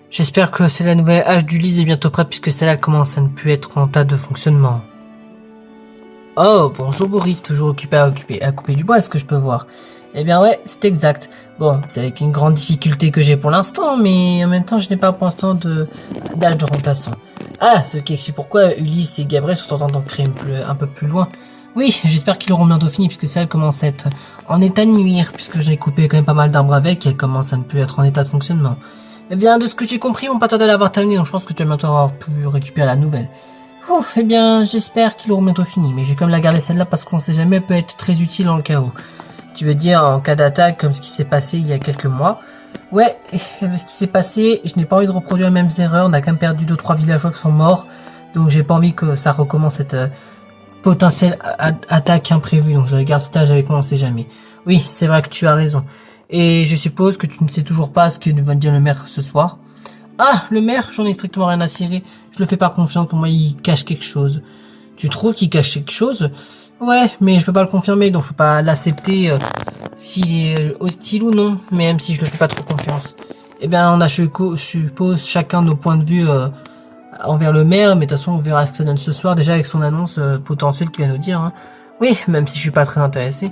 J'espère que c'est la nouvelle hache d'Ulysse est bientôt prête puisque celle-là commence à ne plus être en tas de fonctionnement. Oh, bonjour Boris, toujours occupé à couper du bois, est-ce que je peux voir? Eh bien ouais, c'est exact. Bon, c'est avec une grande difficulté que j'ai pour l'instant, mais en même temps, je n'ai pas pour l'instant d'âge de remplaçant. Ah, ce qui explique pourquoi Ulysse et Gabriel sont en train d'en créer un peu plus loin. Oui, j'espère qu'ils auront bientôt fini, puisque celle commence à être en état de nuire, puisque j'ai coupé quand même pas mal d'arbres avec, et elle commence à ne plus être en état de fonctionnement. Eh bien, de ce que j'ai compris, on va pas tarder à l'avoir terminé, donc je pense que tu vas bientôt avoir pu récupérer la nouvelle. Ouf, eh bien, j'espère qu'ils auront bientôt fini, mais je vais quand même la garder celle-là parce qu'on sait jamais, elle peut être très utile dans le cas où. Tu veux dire en cas d'attaque comme ce qui s'est passé il y a quelques mois? Ouais, ce qui s'est passé, je n'ai pas envie de reproduire les mêmes erreurs, on a quand même perdu 2-3 villageois qui sont morts, donc j'ai pas envie que ça recommence cette potentielle attaque imprévue, donc je regarde cet âge avec moi, on sait jamais. Oui, c'est vrai que tu as raison. Et je suppose que tu ne sais toujours pas ce que va dire le maire ce soir. Ah, le maire, j'en ai strictement rien à cirer. Je le fais pas confiance, pour moi il cache quelque chose. Tu trouves qu'il cache quelque chose? Ouais, mais je peux pas le confirmer, donc je peux pas l'accepter s'il est hostile ou non, même si je le fais pas trop confiance. Eh bien, on a, je suppose, chacun nos points de vue envers le maire, mais de toute façon on verra ce que ça donne ce soir, déjà avec son annonce potentielle qu'il va nous dire. Hein. Oui, même si je suis pas très intéressé.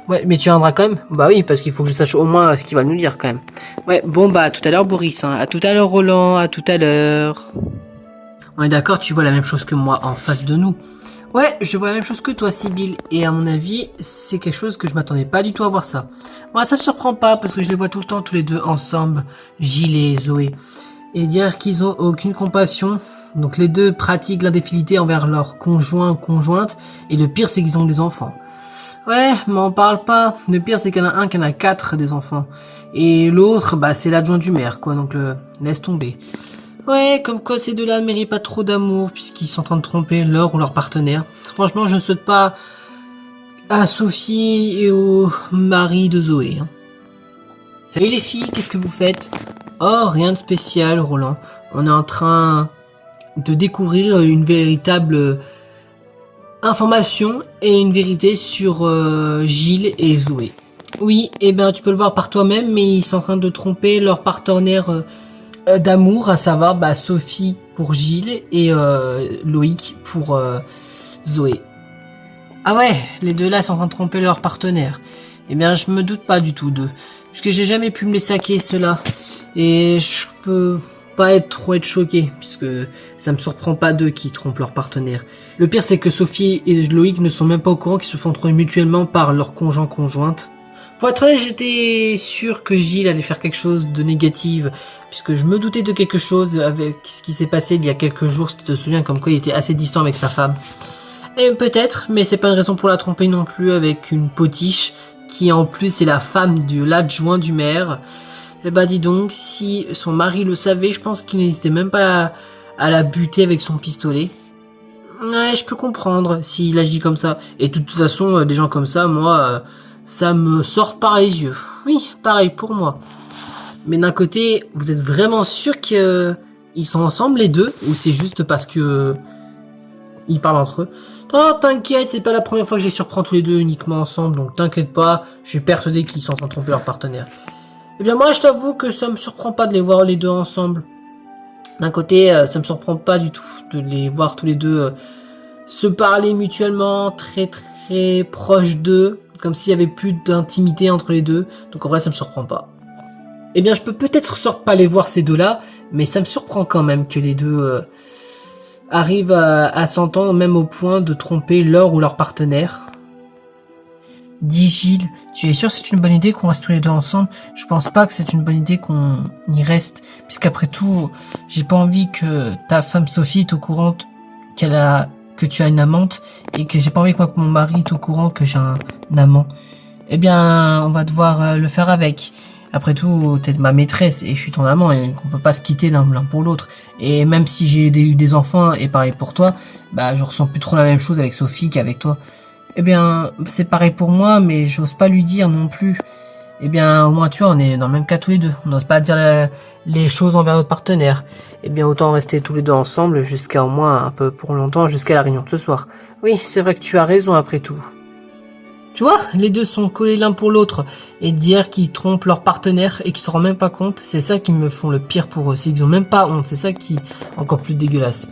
Ouais, mais tu viendras quand même? Bah oui, parce qu'il faut que je sache au moins ce qu'il va nous dire quand même. Ouais, bon bah à tout à l'heure Boris, hein. À tout à l'heure Roland, à tout à l'heure. On est d'accord, tu vois la même chose que moi en face de nous. Ouais, je vois la même chose que toi Sibylle, et à mon avis, c'est quelque chose que je m'attendais pas du tout à voir ça. Moi ça me surprend pas, parce que je les vois tout le temps tous les deux ensemble, Gilles et Zoé. Et dire qu'ils ont aucune compassion, donc les deux pratiquent l'indéfilité envers leurs conjoints ou conjointes, et le pire c'est qu'ils ont des enfants. Ouais, mais on parle pas. Le pire, c'est qu'il y en a un qui en a 4 des enfants. Et l'autre, bah, c'est l'adjoint du maire, quoi, donc laisse tomber. Ouais, comme quoi ces deux-là ne méritent pas trop d'amour, puisqu'ils sont en train de tromper leur ou leur partenaire. Franchement, je ne souhaite pas à Sophie et au mari de Zoé. Hein. Salut les filles, qu'est-ce que vous faites? Oh, rien de spécial, Roland. On est en train de découvrir une véritable information et une vérité sur Gilles et Zoé. Oui, et ben tu peux le voir par toi-même, mais ils sont en train de tromper leur partenaire d'amour, à savoir bah, Sophie pour Gilles et Loïc pour Zoé. Ah ouais, les deux là sont en train de tromper leur partenaire. Eh bien, je me doute pas du tout d'eux, puisque j'ai jamais pu me les saquer ceux-là, et je peux pas être choqué, puisque ça me surprend pas d'eux qui trompent leur partenaire. Le pire, c'est que Sophie et Loïc ne sont même pas au courant qu'ils se font tromper mutuellement par leur conjoint-conjointe. Pour être honnête, j'étais sûr que Gilles allait faire quelque chose de négatif, puisque je me doutais de quelque chose avec ce qui s'est passé il y a quelques jours, si tu te souviens, comme quoi il était assez distant avec sa femme. Et peut-être, mais c'est pas une raison pour la tromper non plus avec une potiche, qui en plus est la femme de l'adjoint du maire. Eh bah dis donc, si son mari le savait, je pense qu'il n'hésitait même pas à la buter avec son pistolet. Ouais, je peux comprendre s'il agit comme ça. Et de toute façon, des gens comme ça, moi, ça me sort par les yeux. Oui, pareil pour moi. Mais d'un côté, vous êtes vraiment sûr qu'ils sont ensemble les deux? Ou c'est juste parce que ils parlent entre eux. Oh, t'inquiète, c'est pas la première fois que je les surprends tous les deux uniquement ensemble, donc t'inquiète pas, je suis persuadé qu'ils sont en train de tromper leur partenaire. Eh bien moi je t'avoue que ça me surprend pas de les voir les deux ensemble. D'un côté, ça me surprend pas du tout de les voir tous les deux se parler mutuellement, très très proches d'eux, comme s'il y avait plus d'intimité entre les deux, donc en vrai ça me surprend pas. Eh bien je peux peut-être pas les voir ces deux-là, mais ça me surprend quand même que les deux arrivent à s'entendre même au point de tromper leur ou leur partenaire. Dis Gilles, tu es sûr que c'est une bonne idée qu'on reste tous les deux ensemble? Je pense pas que c'est une bonne idée qu'on y reste, puisqu'après tout, j'ai pas envie que ta femme Sophie est au courant que tu as une amante, et que j'ai pas envie que mon mari est au courant que j'ai un amant. Eh bien, on va devoir le faire avec. Après tout, t'es ma maîtresse et je suis ton amant et qu'on peut pas se quitter l'un pour l'autre. Et même si j'ai eu des enfants et pareil pour toi, bah je ressens plus trop la même chose avec Sophie qu'avec toi. Eh bien, c'est pareil pour moi, mais j'ose pas lui dire non plus. Eh bien, au moins, tu vois, on est dans le même cas tous les deux. On n'ose pas dire les choses envers notre partenaire. Eh bien, autant rester tous les deux ensemble jusqu'à au moins un peu pour longtemps, jusqu'à la réunion de ce soir. Oui, c'est vrai que tu as raison après tout. Tu vois, les deux sont collés l'un pour l'autre. Et dire qu'ils trompent leur partenaire et qu'ils se rendent même pas compte, c'est ça qui me font le pire pour eux. C'est qu'ils ont même pas honte. C'est ça qui est encore plus dégueulasse.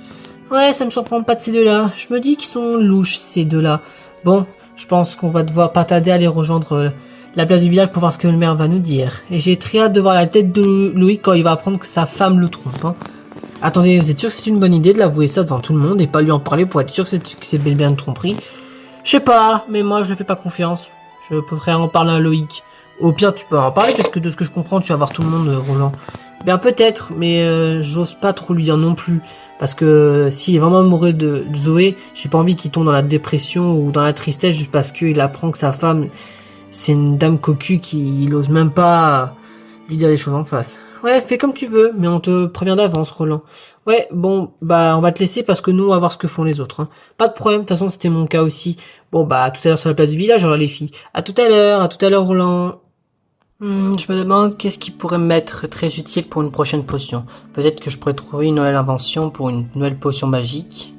Ouais, ça me surprend pas de ces deux-là. Je me dis qu'ils sont louches, ces deux-là. Bon, je pense qu'on va devoir pas tarder à aller rejoindre la place du village pour voir ce que le maire va nous dire. Et j'ai très hâte de voir la tête de Louis quand il va apprendre que sa femme le trompe. Hein. Attendez, vous êtes sûr que c'est une bonne idée de l'avouer ça devant tout le monde et pas lui en parler pour être sûr que c'est bel et bien une tromperie? Je sais pas, mais moi je ne fais pas confiance. Je préfère en parler à Loïc. Au pire, tu peux en parler parce que de ce que je comprends, tu vas voir tout le monde, Roland. Bien peut-être, mais j'ose pas trop lui dire non plus. Parce que s'il est vraiment amoureux de Zoé, j'ai pas envie qu'il tombe dans la dépression ou dans la tristesse juste parce qu'il apprend que sa femme, c'est une dame cocu qui ose même pas lui dire les choses en face. Ouais, fais comme tu veux, mais on te prévient d'avance, Roland. Ouais, bon, bah on va te laisser parce que nous, on va voir ce que font les autres. Hein. Pas de problème, de toute façon, c'était mon cas aussi. Bon, bah tout à l'heure sur la place du village, alors les filles. À tout à l'heure, Roland. Je me demande qu'est-ce qui pourrait m'être très utile pour une prochaine potion. Peut-être que je pourrais trouver une nouvelle invention pour une nouvelle potion magique.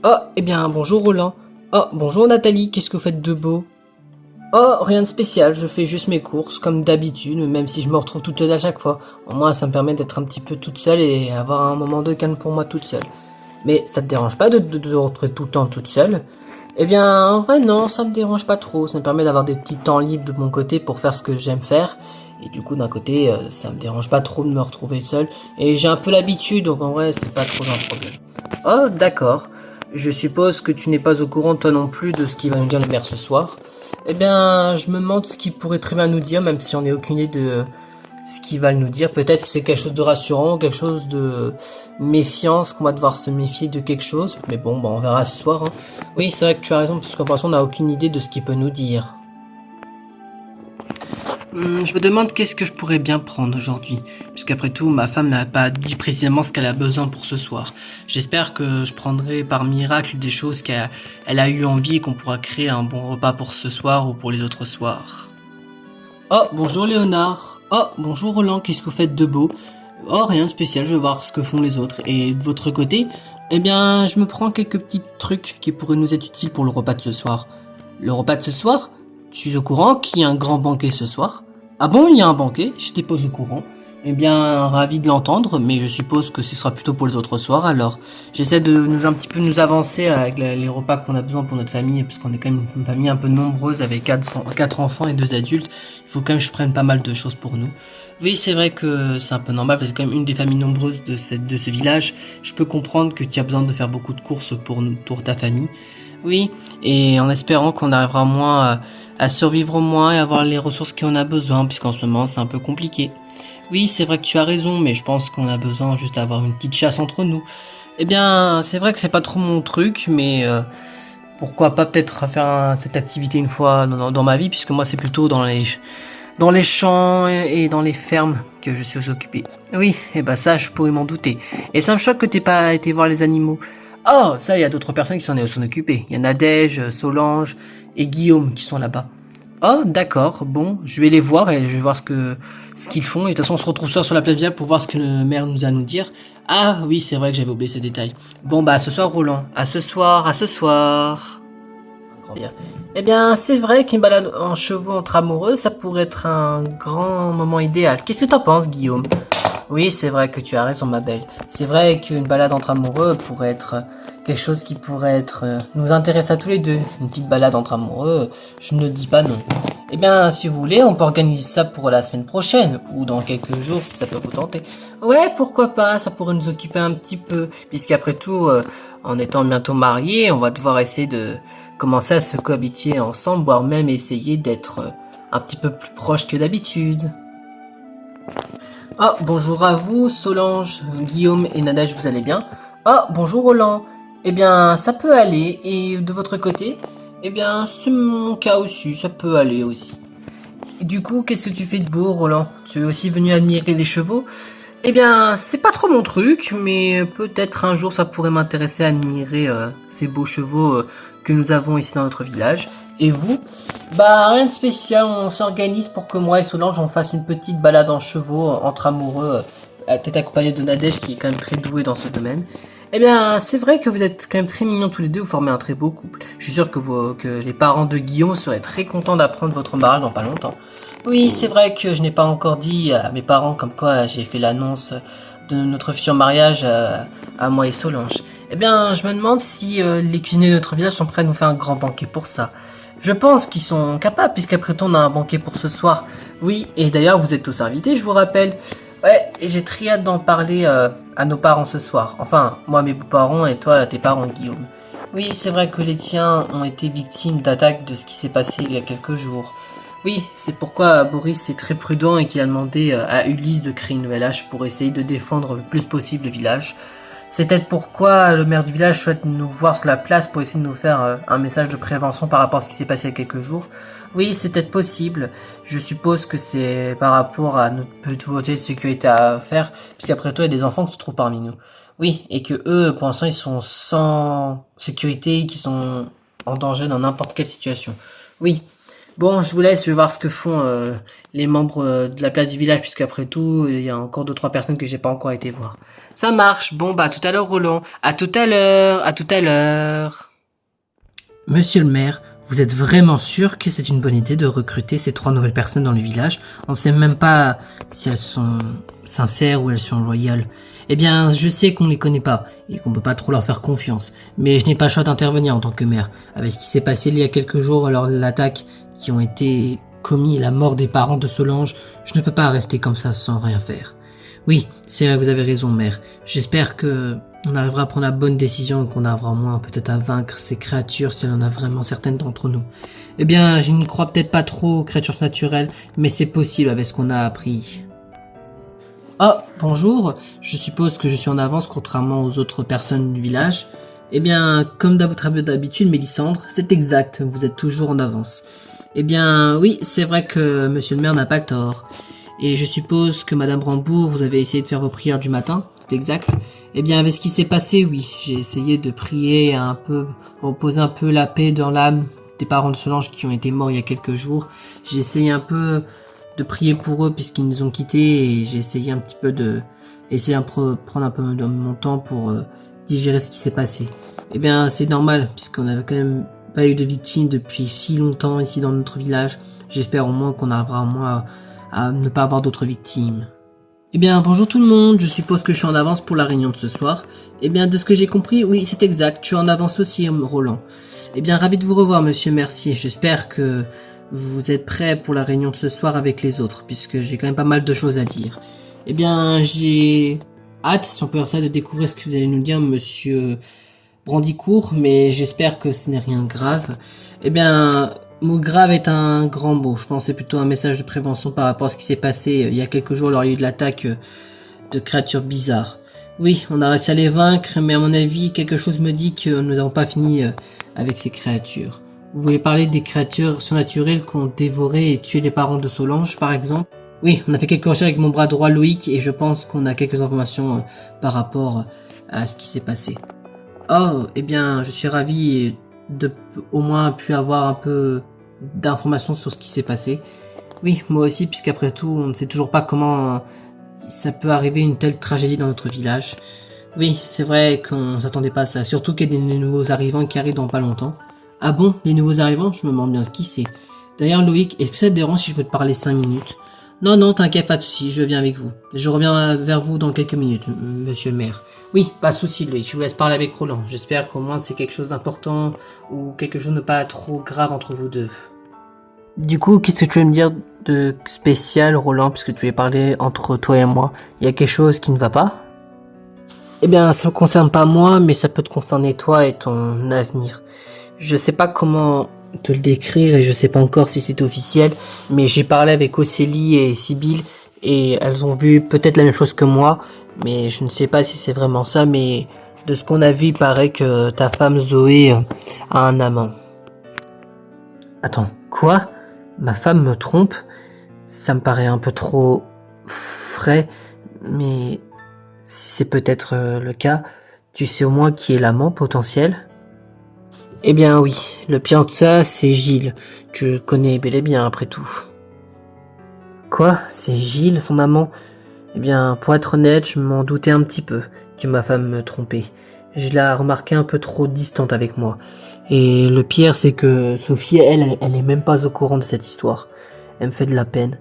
Oh, eh bien, bonjour Roland. Oh, bonjour Nathalie, qu'est-ce que vous faites de beau? Oh, rien de spécial, je fais juste mes courses, comme d'habitude, même si je me retrouve toute seule à chaque fois. Au moins, ça me permet d'être un petit peu toute seule et avoir un moment de calme pour moi toute seule. Mais ça te dérange pas de te retrouver tout le temps toute seule? Eh bien, en vrai, non, ça me dérange pas trop. Ça me permet d'avoir des petits temps libres de mon côté pour faire ce que j'aime faire. Et du coup, d'un côté, ça me dérange pas trop de me retrouver seul. Et j'ai un peu l'habitude, donc en vrai, c'est pas trop un problème. Oh, d'accord. Je suppose que tu n'es pas au courant, toi non plus, de ce qu'il va nous dire le maire ce soir. Eh bien, je me demande ce qu'il pourrait très bien nous dire, même si on n'a aucune idée de ce qu'il va nous dire. Peut-être que c'est quelque chose de rassurant, quelque chose de méfiance, qu'on va devoir se méfier de quelque chose. Mais bon, bah, on verra ce soir. Hein. Oui, c'est vrai que tu as raison, parce qu'en passant, on n'a aucune idée de ce qu'il peut nous dire. Je me demande qu'est-ce que je pourrais bien prendre aujourd'hui, puisqu'après tout, ma femme n'a pas dit précisément ce qu'elle a besoin pour ce soir. J'espère que je prendrai par miracle des choses qu'elle a eu envie et qu'on pourra créer un bon repas pour ce soir ou pour les autres soirs. Oh, bonjour Léonard. Oh, bonjour Roland, qu'est-ce que vous faites de beau? Oh, rien de spécial, je vais voir ce que font les autres. Et de votre côté, eh bien, je me prends quelques petits trucs qui pourraient nous être utiles pour le repas de ce soir. Le repas de ce soir? Tu es au courant qu'il y a un grand banquet ce soir? Ah bon, il y a un banquet? Je n'étais pas au courant. Eh bien, ravi de l'entendre, mais je suppose que ce sera plutôt pour les autres soirs, alors j'essaie de un petit peu nous avancer avec les repas qu'on a besoin pour notre famille, puisqu'on est quand même une famille un peu nombreuse avec 4 enfants et 2 adultes. Il faut quand même que je prenne pas mal de choses pour nous. Oui, c'est vrai que c'est un peu normal, c'est quand même une des familles nombreuses de ce village. Je peux comprendre que tu as besoin de faire beaucoup de courses pour ta famille. Oui, et en espérant qu'on arrivera moins à survivre au moins et avoir les ressources qu'on a besoin, puisqu'en ce moment c'est un peu compliqué. Oui, c'est vrai que tu as raison, mais je pense qu'on a besoin juste d'avoir une petite chasse entre nous. Eh bien, c'est vrai que c'est pas trop mon truc, mais pourquoi pas peut-être faire cette activité une fois dans ma vie, puisque moi c'est plutôt dans les champs et dans les fermes que je suis occupé. Oui, et bah ça je pourrais m'en douter. Et ça me choque que t'aies pas été voir les animaux. Oh, ça, il y a d'autres personnes qui s'en occupées. Il y a Nadège, Solange et Guillaume qui sont là-bas. Oh, d'accord, bon, je vais les voir et je vais voir ce qu'ils font. Et de toute façon, on se retrouve ce soir sur la place Villa pour voir ce que le maire nous a à nous dire. Ah oui, c'est vrai que j'avais oublié ce détail. Bon, bah, à ce soir, Roland. À ce soir, à ce soir. Bien. Eh bien, c'est vrai qu'une balade en chevaux entre amoureux, ça pourrait être un grand moment idéal. Qu'est-ce que t'en penses, Guillaume? Oui, c'est vrai que tu as raison, ma belle. C'est vrai qu'une balade entre amoureux pourrait être quelque chose qui pourrait être nous intéresser à tous les deux. Une petite balade entre amoureux, je ne dis pas non. Eh bien, si vous voulez, on peut organiser ça pour la semaine prochaine ou dans quelques jours si ça peut vous tenter. Ouais, pourquoi pas, ça pourrait nous occuper un petit peu, puisqu'après tout, en étant bientôt mariés, on va devoir essayer de commencer à se cohabiter ensemble, voire même essayer d'être un petit peu plus proche que d'habitude. Ah, bonjour à vous, Solange, Guillaume et Nadège, vous allez bien? Ah, bonjour Roland. Eh bien, ça peut aller. Et de votre côté? Eh bien, c'est mon cas aussi, ça peut aller aussi. Et du coup, qu'est-ce que tu fais de beau, Roland? Tu es aussi venu admirer les chevaux? Eh bien, c'est pas trop mon truc, mais peut-être un jour ça pourrait m'intéresser à admirer ces beaux chevaux que nous avons ici dans notre village. Et vous? Bah, rien de spécial, on s'organise pour que moi et Solange on fasse une petite balade en chevaux entre amoureux, peut-être accompagné de Nadège qui est quand même très douée dans ce domaine. Eh bien, c'est vrai que vous êtes quand même très mignons tous les deux, vous formez un très beau couple. Je suis sûr que les parents de Guillaume seraient très contents d'apprendre votre mariage dans pas longtemps. Oui, c'est vrai que je n'ai pas encore dit à mes parents comme quoi j'ai fait l'annonce de notre futur mariage à moi et Solange. Eh bien, je me demande si les cuisiniers de notre village sont prêts à nous faire un grand banquet pour ça. Je pense qu'ils sont capables, puisqu'après tout on a un banquet pour ce soir. Oui, et d'ailleurs vous êtes tous invités, je vous rappelle. Ouais, et j'ai très hâte d'en parler à nos parents ce soir. Enfin, moi mes beaux-parents et toi tes parents, Guillaume. Oui, c'est vrai que les tiens ont été victimes d'attaques de ce qui s'est passé il y a quelques jours. Oui, c'est pourquoi Boris est très prudent et qu'il a demandé à Ulysse de créer une nouvelle hache pour essayer de défendre le plus possible le village. C'est peut-être pourquoi le maire du village souhaite nous voir sur la place pour essayer de nous faire un message de prévention par rapport à ce qui s'est passé il y a quelques jours. Oui, c'est peut-être possible. Je suppose que c'est par rapport à notre petite beauté de sécurité à faire, puisqu'après tout, il y a des enfants qui se trouvent parmi nous. Oui, et que eux, pour l'instant, ils sont sans sécurité, qui sont en danger dans n'importe quelle situation. Oui. Bon, je vous laisse, je vais voir ce que font les membres de la place du village, puisqu'après tout, il y a encore 2-3 personnes que j'ai pas encore été voir. Ça marche. Bon, bah, à tout à l'heure, Roland. À tout à l'heure. À tout à l'heure. Monsieur le maire, vous êtes vraiment sûr que c'est une bonne idée de recruter ces 3 nouvelles personnes dans le village? On ne sait même pas si elles sont sincères ou elles sont loyales. Eh bien, je sais qu'on les connaît pas et qu'on peut pas trop leur faire confiance. Mais je n'ai pas le choix d'intervenir en tant que maire. Avec ce qui s'est passé il y a quelques jours lors de l'attaque qui ont été commis et la mort des parents de Solange, je ne peux pas rester comme ça sans rien faire. Oui, c'est vrai, vous avez raison, mère. J'espère que on arrivera à prendre la bonne décision et qu'on arrivera au moins peut-être à vaincre ces créatures si elle en a vraiment certaines d'entre nous. Eh bien, je ne crois peut-être pas trop aux créatures naturelles, mais c'est possible avec ce qu'on a appris. Ah, bonjour, je suppose que je suis en avance contrairement aux autres personnes du village. Eh bien, comme dans votre d'habitude, Mélissandre, c'est exact, vous êtes toujours en avance. Eh bien, oui, c'est vrai que monsieur le maire n'a pas tort. Et je suppose que Madame Rambourg, vous avez essayé de faire vos prières du matin, c'est exact? Eh bien, avec ce qui s'est passé, oui, j'ai essayé de prier un peu, reposer un peu la paix dans l'âme des parents de Solange qui ont été morts il y a quelques jours. J'ai essayé un peu de prier pour eux puisqu'ils nous ont quittés et j'ai essayé un petit peu de prendre un peu de mon temps pour digérer ce qui s'est passé. Eh bien, c'est normal puisqu'on avait quand même pas eu de victimes depuis si longtemps ici dans notre village. J'espère au moins qu'on arrivera au moins à ne pas avoir d'autres victimes. Eh bien, bonjour tout le monde, je suppose que je suis en avance pour la réunion de ce soir. Eh bien, de ce que j'ai compris, oui, c'est exact, tu es en avance aussi, Roland. Eh bien, ravi de vous revoir, monsieur Mercier. J'espère que vous êtes prêts pour la réunion de ce soir avec les autres, puisque j'ai quand même pas mal de choses à dire. Eh bien, j'ai hâte, si on peut dire ça, de découvrir ce que vous allez nous dire, monsieur Brandicourt, mais j'espère que ce n'est rien de grave. Eh bien, mot grave est un grand mot. Je pense que c'est plutôt un message de prévention par rapport à ce qui s'est passé il y a quelques jours lors il y a eu de l'attaque de créatures bizarres. Oui, on a réussi à les vaincre, mais à mon avis, quelque chose me dit que nous n'avons pas fini avec ces créatures. Vous voulez parler des créatures surnaturelles qui ont dévoré et tué les parents de Solange, par exemple? Oui, on a fait quelques recherches avec mon bras droit Loïc et je pense qu'on a quelques informations par rapport à ce qui s'est passé. Oh, eh bien, je suis ravi de au moins pu avoir un peu d'informations sur ce qui s'est passé. Oui, moi aussi, puisqu'après tout, on ne sait toujours pas comment ça peut arriver une telle tragédie dans notre village. Oui, c'est vrai qu'on s'attendait pas à ça, surtout qu'il y a des nouveaux arrivants qui arrivent dans pas longtemps. Ah bon, des nouveaux arrivants? Je me demande bien ce qui c'est. D'ailleurs, Loïc, est-ce que ça te dérange si je peux te parler 5 minutes? Non, non, t'inquiète, pas de soucis, je viens avec vous. Je reviens vers vous dans quelques minutes, monsieur le maire. Oui, pas de soucis, Loïc, je vous laisse parler avec Roland. J'espère qu'au moins c'est quelque chose d'important ou quelque chose de pas trop grave entre vous deux. Du coup, qu'est-ce que tu veux me dire de spécial, Roland, puisque tu veux parler entre toi et moi? Il y a quelque chose qui ne va pas? Eh bien, ça ne me concerne pas moi, mais ça peut te concerner toi et ton avenir. Je sais pas comment te le décrire et je sais pas encore si c'est officiel, mais j'ai parlé avec Océlie et Sibylle et elles ont vu peut-être la même chose que moi, mais je ne sais pas si c'est vraiment ça, mais de ce qu'on a vu, il paraît que ta femme Zoé a un amant. Attends, quoi? Ma femme me trompe? Ça me paraît un peu trop frais, mais si c'est peut-être le cas, tu sais au moins qui est l'amant potentiel? Eh bien oui, le pire de ça, c'est Gilles. Tu le connais bel et bien après tout. Quoi? C'est Gilles, son amant? Eh bien, pour être honnête, je m'en doutais un petit peu que ma femme me trompait. Je l'ai remarqué un peu trop distante avec moi. Et le pire, c'est que Sophie, elle est même pas au courant de cette histoire. Elle me fait de la peine.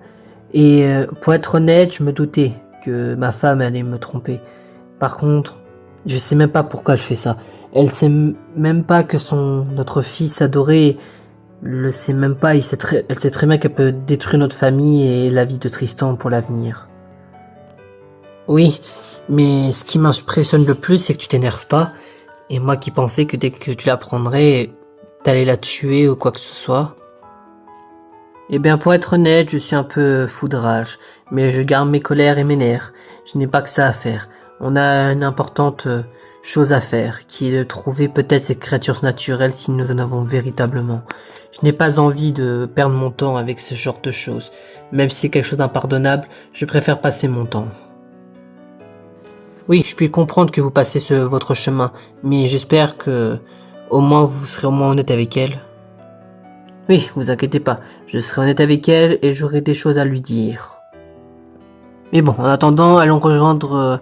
Et pour être honnête, je me doutais que ma femme allait me tromper. Par contre, je sais même pas pourquoi elle fait ça. Elle sait même pas que notre fils adoré le sait même pas. Elle sait très bien qu'elle peut détruire notre famille et la vie de Tristan pour l'avenir. Oui, mais ce qui m'impressionne le plus, c'est que tu t'énerves pas. Et moi qui pensais que dès que tu l'apprendrais, t'allais la tuer ou quoi que ce soit. Eh bien, pour être honnête, je suis un peu foudrage, mais je garde mes colères et mes nerfs. Je n'ai pas que ça à faire. On a une importante chose à faire, qui est de trouver peut-être ces créatures naturelles si nous en avons véritablement. Je n'ai pas envie de perdre mon temps avec ce genre de choses. Même si c'est quelque chose d'impardonnable, je préfère passer mon temps. Oui, je puis comprendre que vous passez votre chemin, mais j'espère que au moins vous serez au moins honnête avec elle. Oui, vous inquiétez pas, je serai honnête avec elle et j'aurai des choses à lui dire. Mais bon, en attendant, allons rejoindre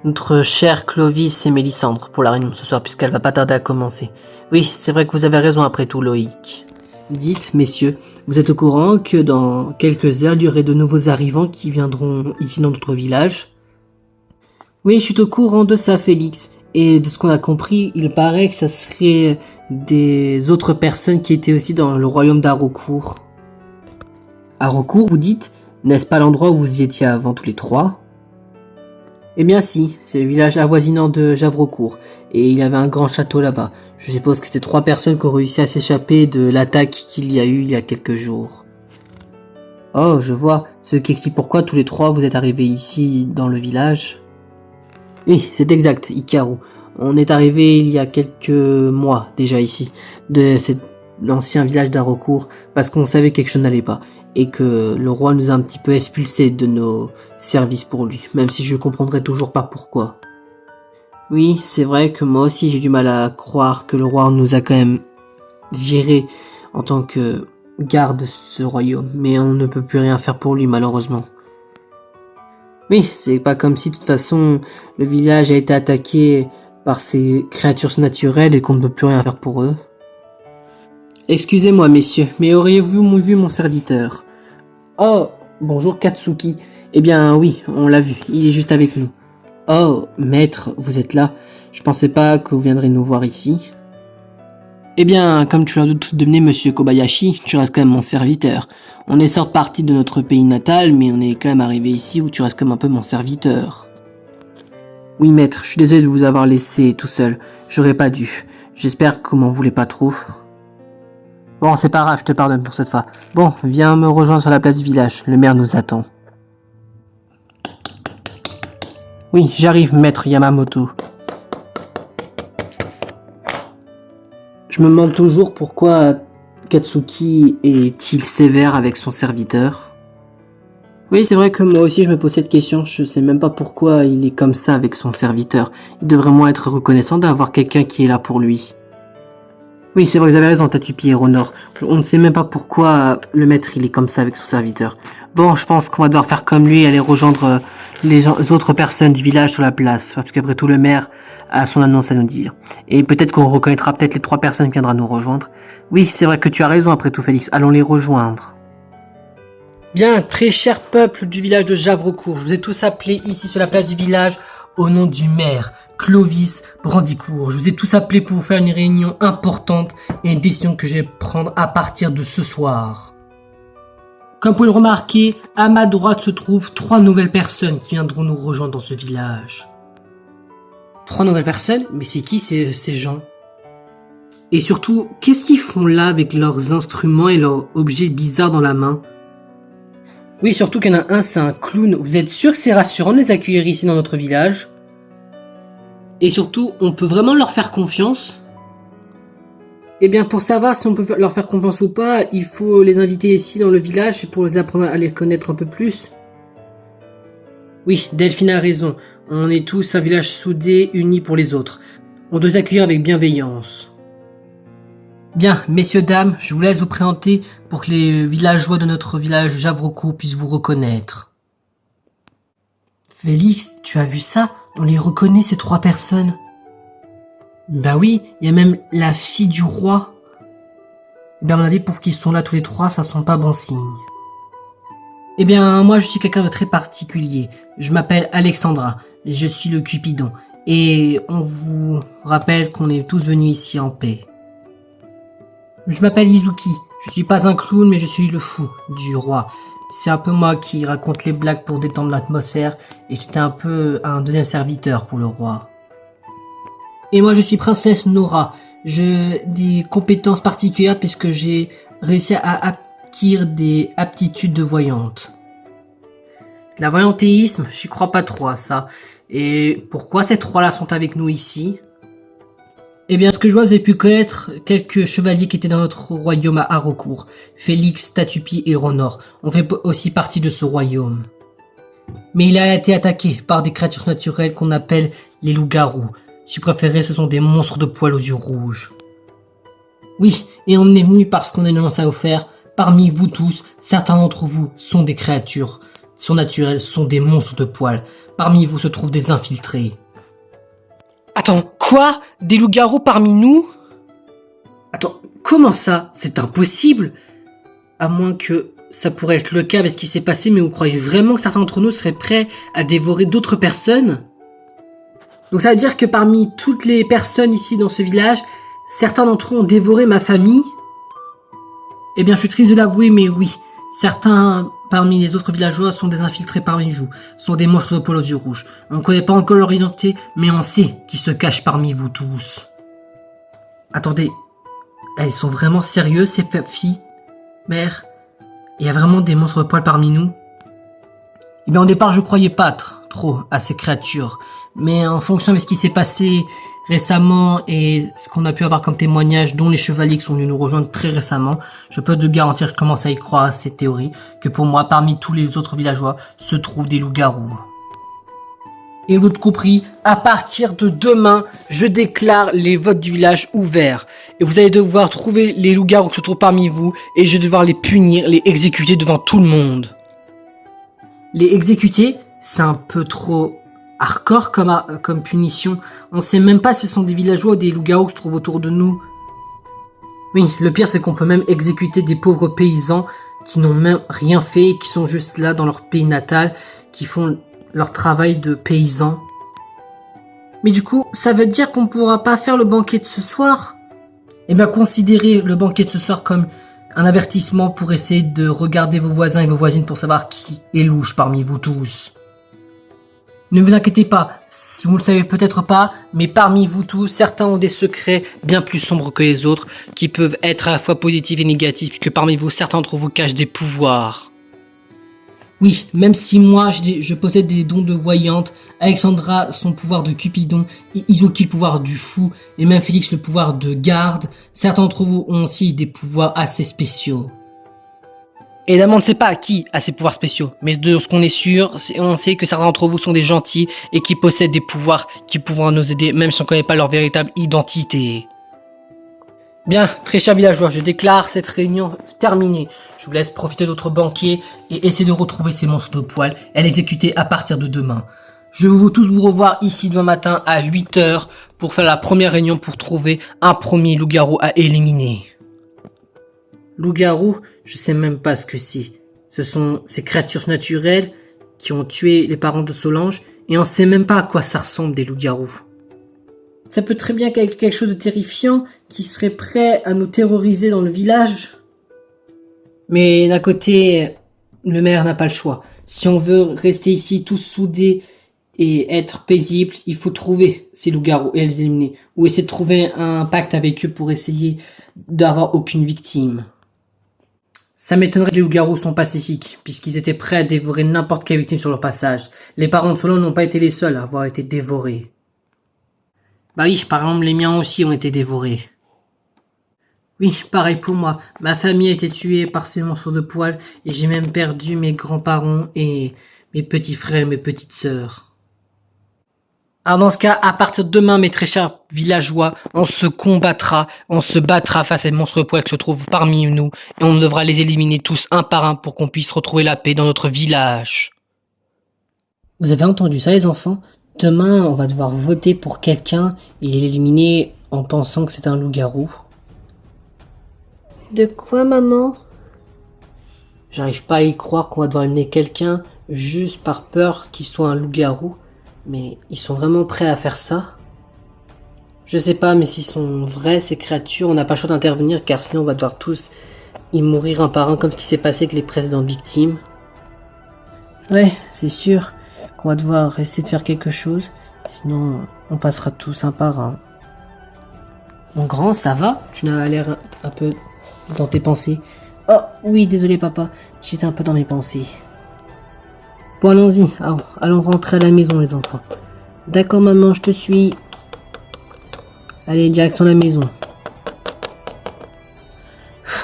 notre chère Clovis et Mélissandre pour la réunion ce soir, puisqu'elle va pas tarder à commencer. Oui, c'est vrai que vous avez raison après tout, Loïc. Dites, messieurs, vous êtes au courant que dans quelques heures, il y aurait de nouveaux arrivants qui viendront ici dans notre village? Oui, je suis au courant de ça, Félix. Et de ce qu'on a compris, il paraît que ça serait des autres personnes qui étaient aussi dans le royaume d'Haraucourt. Haraucourt, vous dites? N'est-ce pas l'endroit où vous y étiez avant tous les trois? Eh bien si, c'est le village avoisinant de Javrecourt, et il y avait un grand château là-bas. Je suppose que c'était 3 personnes qui ont réussi à s'échapper de l'attaque qu'il y a eu il y a quelques jours. Oh, je vois, ce qui explique pourquoi tous les 3 vous êtes arrivés ici dans le village. Oui, c'est exact, Ikaru. On est arrivé il y a quelques mois déjà ici, de l'ancien village d'Haraucourt, parce qu'on savait que quelque chose n'allait pas, et que le roi nous a un petit peu expulsés de nos services pour lui, même si je ne comprendrai toujours pas pourquoi. Oui, c'est vrai que moi aussi j'ai du mal à croire que le roi nous a quand même virés en tant que garde de ce royaume, mais on ne peut plus rien faire pour lui malheureusement. Oui, c'est pas comme si de toute façon le village a été attaqué par ces créatures naturelles et qu'on ne peut plus rien faire pour eux. Excusez-moi messieurs, mais auriez-vous vu mon serviteur? Oh, bonjour Katsuki. Eh bien oui, on l'a vu, il est juste avec nous. Oh, maître, vous êtes là. Je pensais pas que vous viendrez nous voir ici. Eh bien, comme tu l'as doute devenir monsieur Kobayashi, tu restes quand même mon serviteur. On est sorti parti de notre pays natal, mais on est quand même arrivé ici où tu restes comme un peu mon serviteur. Oui maître, je suis désolé de vous avoir laissé tout seul. J'aurais pas dû. J'espère que vous m'en voulez pas trop. Bon, c'est pas grave, je te pardonne pour cette fois. Bon, viens me rejoindre sur la place du village, le maire nous attend. Oui, j'arrive, maître Yamamoto. Je me demande toujours pourquoi Katsuki est-il sévère avec son serviteur. Oui, c'est vrai que moi aussi je me pose cette question, je sais même pas pourquoi il est comme ça avec son serviteur. Il devrait moins être reconnaissant d'avoir quelqu'un qui est là pour lui. Oui, c'est vrai, vous avez raison, Tatupi et Ronor. On ne sait même pas pourquoi le maître il est comme ça avec son serviteur. Bon, je pense qu'on va devoir faire comme lui et aller rejoindre les autres personnes du village sur la place. Parce qu'après tout, le maire a son annonce à nous dire. Et peut-être qu'on reconnaîtra peut-être les 3 personnes qui viendront nous rejoindre. Oui, c'est vrai que tu as raison après tout, Félix. Allons les rejoindre. Bien, très cher peuple du village de Javrecourt, je vous ai tous appelés ici sur la place du village au nom du maire, Clovis Brandicourt. Je vous ai tous appelés pour vous faire une réunion importante et une décision que je vais prendre à partir de ce soir. Comme vous pouvez le remarquer, à ma droite se trouvent 3 nouvelles personnes qui viendront nous rejoindre dans ce village. 3 nouvelles personnes? Mais c'est qui ces gens? Et surtout, qu'est-ce qu'ils font là avec leurs instruments et leurs objets bizarres dans la main? Oui, surtout qu'il y en a un, c'est un clown. Vous êtes sûr que c'est rassurant de les accueillir ici dans notre village? Et surtout, on peut vraiment leur faire confiance? Eh bien, pour savoir si on peut leur faire confiance ou pas, il faut les inviter ici dans le village pour les apprendre à les connaître un peu plus. Oui, Delphine a raison. On est tous un village soudé, unis pour les autres. On doit les accueillir avec bienveillance. Bien, messieurs, dames, je vous laisse vous présenter pour que les villageois de notre village Javrecourt puissent vous reconnaître. Félix, tu as vu ça? On les reconnaît, ces 3 personnes. Bah oui, il y a même la fille du roi. Eh bien, à mon avis, pour qu'ils sont là tous les 3, ça sent pas bon signe. Eh bien, moi, je suis quelqu'un de très particulier. Je m'appelle Alexandra. Je suis le Cupidon. Et on vous rappelle qu'on est tous venus ici en paix. Je m'appelle Izuki. Je suis pas un clown, mais je suis le fou du roi. C'est un peu moi qui raconte les blagues pour détendre l'atmosphère. Et j'étais un peu un deuxième serviteur pour le roi. Et moi, je suis princesse Nora. J'ai des compétences particulières puisque j'ai réussi à acquérir des aptitudes de voyante. La voyantéisme, j'y crois pas trop à ça. Et pourquoi ces 3-là sont avec nous ici? Eh bien, ce que je vois, vous avez pu connaître quelques chevaliers qui étaient dans notre royaume à Haraucourt. Félix, Tatupi et Ronor. On fait aussi partie de ce royaume. Mais il a été attaqué par des créatures naturelles qu'on appelle les loups-garous. Si vous préférez, ce sont des monstres de poils aux yeux rouges. Oui, et on est venu parce qu'on a une annonce à vous faire. Parmi vous tous, certains d'entre vous sont des créatures surnaturelles, sont des monstres de poils. Parmi vous se trouvent des infiltrés. Attends, quoi? Des loups-garous parmi nous? Attends, comment ça? C'est impossible? À moins que ça pourrait être le cas avec ce qui s'est passé, mais vous croyez vraiment que certains d'entre nous seraient prêts à dévorer d'autres personnes? Donc ça veut dire que parmi toutes les personnes ici dans ce village, certains d'entre eux ont dévoré ma famille? Eh bien, je suis triste de l'avouer, mais oui. Certains parmi les autres villageois sont des infiltrés parmi vous, sont des monstres de poils aux yeux rouges. On ne connaît pas encore leur identité, mais on sait qui se cachent parmi vous tous. Attendez, elles sont vraiment sérieuses ces filles? Mère, il y a vraiment des monstres de poils parmi nous? Eh bien, au départ, je croyais pas trop à ces créatures. Mais en fonction de ce qui s'est passé récemment et ce qu'on a pu avoir comme témoignage, dont les chevaliers qui sont venus nous rejoindre très récemment, je peux te garantir que je commence à y croire à cette théorie, que pour moi, parmi tous les autres villageois, se trouvent des loups-garous. Et vous l'avez compris, à partir de demain, je déclare les votes du village ouverts. Et vous allez devoir trouver les loups-garous qui se trouvent parmi vous, et je vais devoir les punir, les exécuter devant tout le monde. Les exécuter, c'est un peu trop hardcore comme punition. On sait même pas si ce sont des villageois ou des loups-garous qui se trouvent autour de nous. Oui, le pire c'est qu'on peut même exécuter des pauvres paysans qui n'ont même rien fait, qui sont juste là dans leur pays natal, qui font leur travail de paysans. Mais du coup, ça veut dire qu'on pourra pas faire le banquet de ce soir? Eh bien, considérez le banquet de ce soir comme un avertissement pour essayer de regarder vos voisins et vos voisines pour savoir qui est louche parmi vous tous. Ne vous inquiétez pas, vous ne le savez peut-être pas, mais parmi vous tous, certains ont des secrets bien plus sombres que les autres, qui peuvent être à la fois positifs et négatifs, puisque parmi vous, certains d'entre vous cachent des pouvoirs. Oui, même si moi, je possède des dons de voyante, Alexandra son pouvoir de Cupidon, et Izuki le pouvoir du fou, et même Félix le pouvoir de garde, certains d'entre vous ont aussi des pouvoirs assez spéciaux. Évidemment, on ne sait pas qui a ces pouvoirs spéciaux, mais de ce qu'on est sûr, on sait que certains d'entre vous sont des gentils et qui possèdent des pouvoirs qui pourront nous aider, même si on ne connaît pas leur véritable identité. Bien, très cher villageois, je déclare cette réunion terminée. Je vous laisse profiter d'autres banquiers et essayer de retrouver ces monstres de poils et les exécuter à partir de demain. Je vais tous vous revoir ici demain matin à 8 h pour faire la première réunion pour trouver un premier loup-garou à éliminer. Loup-garou, je sais même pas ce que c'est. Ce sont ces créatures naturelles qui ont tué les parents de Solange et on sait même pas à quoi ça ressemble des loups-garous. Ça peut très bien être quelque chose de terrifiant qui serait prêt à nous terroriser dans le village. Mais d'un côté, le maire n'a pas le choix. Si on veut rester ici tous soudés et être paisibles, il faut trouver ces loups-garous et les éliminer. Ou essayer de trouver un pacte avec eux pour essayer d'avoir aucune victime. Ça m'étonnerait que les loups-garous sont pacifiques, puisqu'ils étaient prêts à dévorer n'importe quelle victime sur leur passage. Les parents de Solange n'ont pas été les seuls à avoir été dévorés. Bah oui, par exemple, les miens aussi ont été dévorés. Oui, pareil pour moi. Ma famille a été tuée par ces monstres de poils et j'ai même perdu mes grands-parents et mes petits frères et mes petites sœurs. Alors dans ce cas, à partir de demain, mes très chers villageois, on se battra face à ces monstres de poils qui se trouvent parmi nous et on devra les éliminer tous un par un pour qu'on puisse retrouver la paix dans notre village. Vous avez entendu ça les enfants? Demain, on va devoir voter pour quelqu'un et l'éliminer en pensant que c'est un loup-garou. De quoi, maman? J'arrive pas à y croire qu'on va devoir éliminer quelqu'un juste par peur qu'il soit un loup-garou. Mais ils sont vraiment prêts à faire ça? Je sais pas, mais s'ils sont vrais, ces créatures, on n'a pas le choix d'intervenir car sinon on va devoir tous y mourir un par un comme ce qui s'est passé avec les précédentes victimes. Ouais, c'est sûr qu'on va devoir essayer de faire quelque chose, sinon on passera tous un par un. Mon grand, ça va? Tu n'as l'air un peu dans tes pensées. Oh, oui, désolé papa, j'étais un peu dans mes pensées. Bon, allons-y, allons rentrer à la maison les enfants. D'accord maman, je te suis. Allez, direction la maison.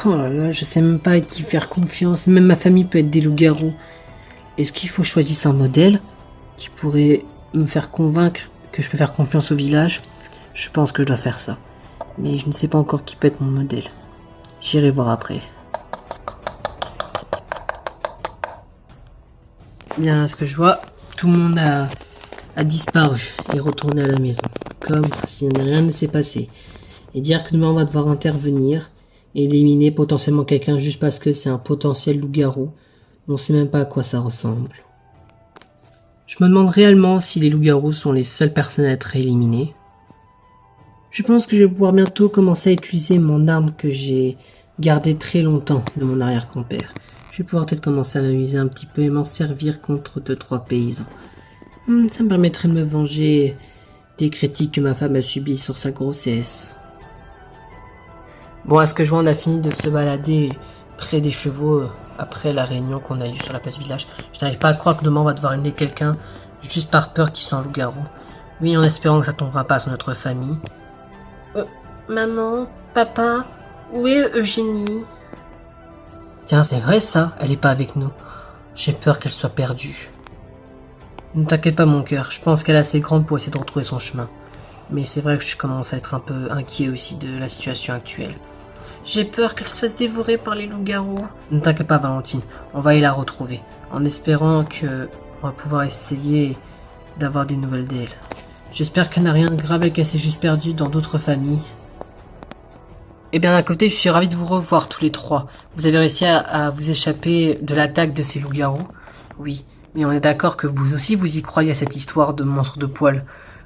Oh là là, je sais même pas à qui faire confiance, même ma famille peut être des loups-garous. Est-ce qu'il faut choisir un modèle qui pourrait me faire convaincre que je peux faire confiance au village? Je pense que je dois faire ça. Mais je ne sais pas encore qui peut être mon modèle. J'irai voir après. Bien, à ce que je vois, tout le monde a disparu et retourné à la maison. Comme si rien ne s'est passé. Et dire que demain on va devoir intervenir et éliminer potentiellement quelqu'un juste parce que c'est un potentiel loup-garou. On sait même pas à quoi ça ressemble. Je me demande réellement si les loups-garous sont les seules personnes à être éliminées. Je pense que je vais pouvoir bientôt commencer à utiliser mon arme que j'ai gardée très longtemps de mon arrière-grand-père. Je vais pouvoir peut-être commencer à m'amuser un petit peu et m'en servir contre 2-3 paysans. Ça me permettrait de me venger des critiques que ma femme a subies sur sa grossesse. Bon, à ce que je vois, on a fini de se balader près des chevaux après la réunion qu'on a eue sur la place du village. Je n'arrive pas à croire que demain on va devoir éliminer quelqu'un juste par peur qu'il soit un loup-garou. Oui, en espérant que ça tombera pas sur notre famille. Maman, papa, où est Eugénie? Tiens, c'est vrai ça, elle est pas avec nous. J'ai peur qu'elle soit perdue. Ne t'inquiète pas mon cœur, je pense qu'elle est assez grande pour essayer de retrouver son chemin. Mais c'est vrai que je commence à être un peu inquiet aussi de la situation actuelle. J'ai peur qu'elle se fasse dévorer par les loups-garous. Ne t'inquiète pas Valentine, on va aller la retrouver. En espérant que on va pouvoir essayer d'avoir des nouvelles d'elle. J'espère qu'elle n'a rien de grave et qu'elle s'est juste perdue dans d'autres familles. Et bien d'un côté, je suis ravi de vous revoir tous les trois. Vous avez réussi à vous échapper de l'attaque de ces loups-garous. Oui, mais on est d'accord que vous aussi vous y croyez à cette histoire de monstre de poils.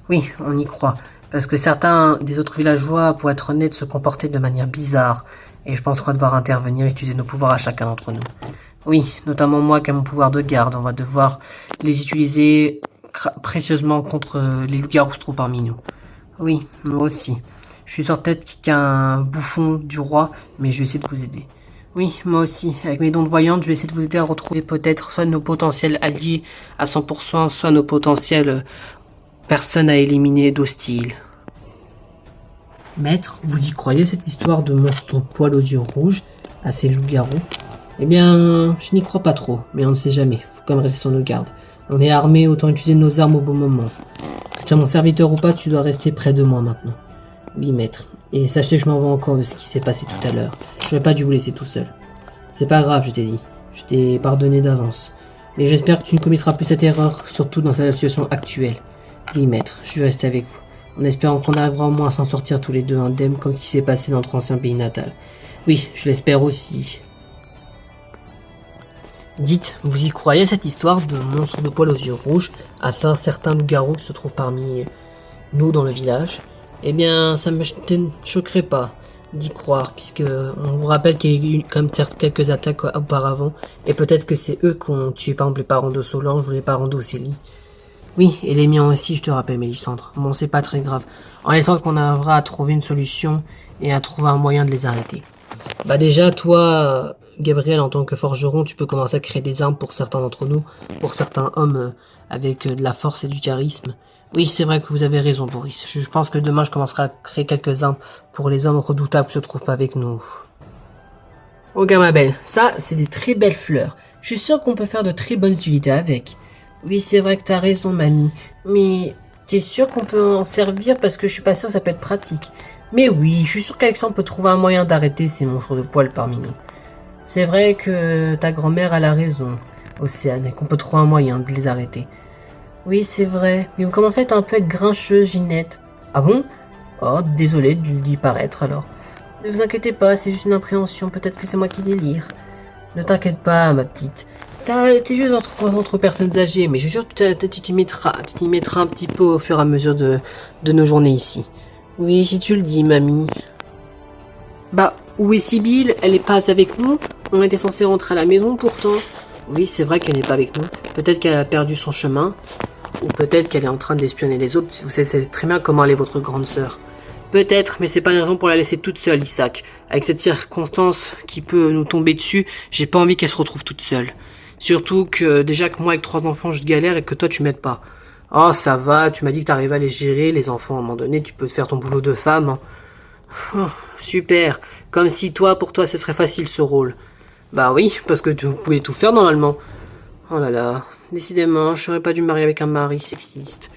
Oui, on y croit. Parce que certains des autres villageois, pour être honnêtes, se comportaient de manière bizarre. Et je pense qu'on va devoir intervenir et utiliser nos pouvoirs à chacun d'entre nous. Oui, notamment moi qui ai mon pouvoir de garde. On va devoir les utiliser précieusement contre les loups-garous qui se trouvent parmi nous. Oui, moi aussi. Je suis sur tête qu'un bouffon du roi, mais je vais essayer de vous aider. Oui, moi aussi. Avec mes dons de voyante, je vais essayer de vous aider à retrouver peut-être soit nos potentiels alliés à 100%, soit nos potentiels personnes à éliminer d'hostiles. Maître, vous y croyez cette histoire de monstre poil aux yeux rouges, à ces loups-garous? Eh bien, je n'y crois pas trop, mais on ne sait jamais. Faut quand même rester sur nos gardes. On est armés, autant utiliser nos armes au bon moment. Que tu sois mon serviteur ou pas, tu dois rester près de moi maintenant. Oui, maître. Et sachez que je m'en vais encore de ce qui s'est passé tout à l'heure. Je n'aurais pas dû vous laisser tout seul. C'est pas grave, je t'ai dit. Je t'ai pardonné d'avance. Mais j'espère que tu ne commettras plus cette erreur, surtout dans la situation actuelle. Oui, maître, je vais rester avec vous. En espérant qu'on arrivera au moins à s'en sortir tous les deux indemnes, comme ce qui s'est passé dans notre ancien pays natal. Oui, je l'espère aussi. Dites, vous y croyez à cette histoire de monstre de poil aux yeux rouges, à ça certains loups-garous qui se trouvent parmi nous dans le village? Eh bien, ça me choquerait pas d'y croire, puisque on vous rappelle qu'il y a eu quand même quelques attaques auparavant, et peut-être que c'est eux qui ont tué par exemple les parents de Solange ou les parents d'Océlie. Oui, et les miens aussi, je te rappelle, Mélissandre. Bon, c'est pas très grave. En laissant qu'on arrivera à trouver une solution et à trouver un moyen de les arrêter. Bah déjà, toi, Gabriel, en tant que forgeron, tu peux commencer à créer des armes pour certains d'entre nous, pour certains hommes avec de la force et du charisme. Oui, c'est vrai que vous avez raison, Boris. Je pense que demain, je commencerai à créer quelques armes pour les hommes redoutables qui se trouvent pas avec nous. Regarde, ma belle, ça, c'est des très belles fleurs. Je suis sûr qu'on peut faire de très bonnes utilités avec. Oui, c'est vrai que t'as raison, mamie. Mais t'es sûr qu'on peut en servir parce que je suis pas sûr que ça peut être pratique. Mais oui, je suis sûr qu'avec ça, on peut trouver un moyen d'arrêter ces monstres de poils parmi nous. C'est vrai que ta grand-mère a la raison, Océane, et qu'on peut trouver un moyen de les arrêter. Oui, c'est vrai, mais vous commencez à être grincheuse, Ginette. Ah bon? Oh, désolé de lui paraître alors. Ne vous inquiétez pas, c'est juste une appréhension, peut-être que c'est moi qui délire. Ne t'inquiète pas, ma petite. T'es juste entre personnes âgées, mais je suis sûr que tu t'y mettras un petit peu au fur et à mesure de nos journées ici. Oui, si tu le dis, mamie. Bah, où est Sibylle? Elle est pas avec nous? On était censé rentrer à la maison pourtant. Oui, c'est vrai qu'elle n'est pas avec nous. Peut-être qu'elle a perdu son chemin. Ou peut-être qu'elle est en train d'espionner les autres. Vous savez très bien comment elle est votre grande sœur. Peut-être, mais c'est pas une raison pour la laisser toute seule, Isaac. Avec cette circonstance qui peut nous tomber dessus, j'ai pas envie qu'elle se retrouve toute seule. Surtout que déjà que moi avec 3 enfants je galère et que toi tu m'aides pas. Oh ça va, tu m'as dit que t'arrivais à les gérer, les enfants à un moment donné, tu peux faire ton boulot de femme. Hein. Oh, super, comme si pour toi ce serait facile ce rôle. Bah oui, parce que tu pouvais tout faire normalement. Oh là là, décidément, je n'aurais pas dû me marier avec un mari sexiste.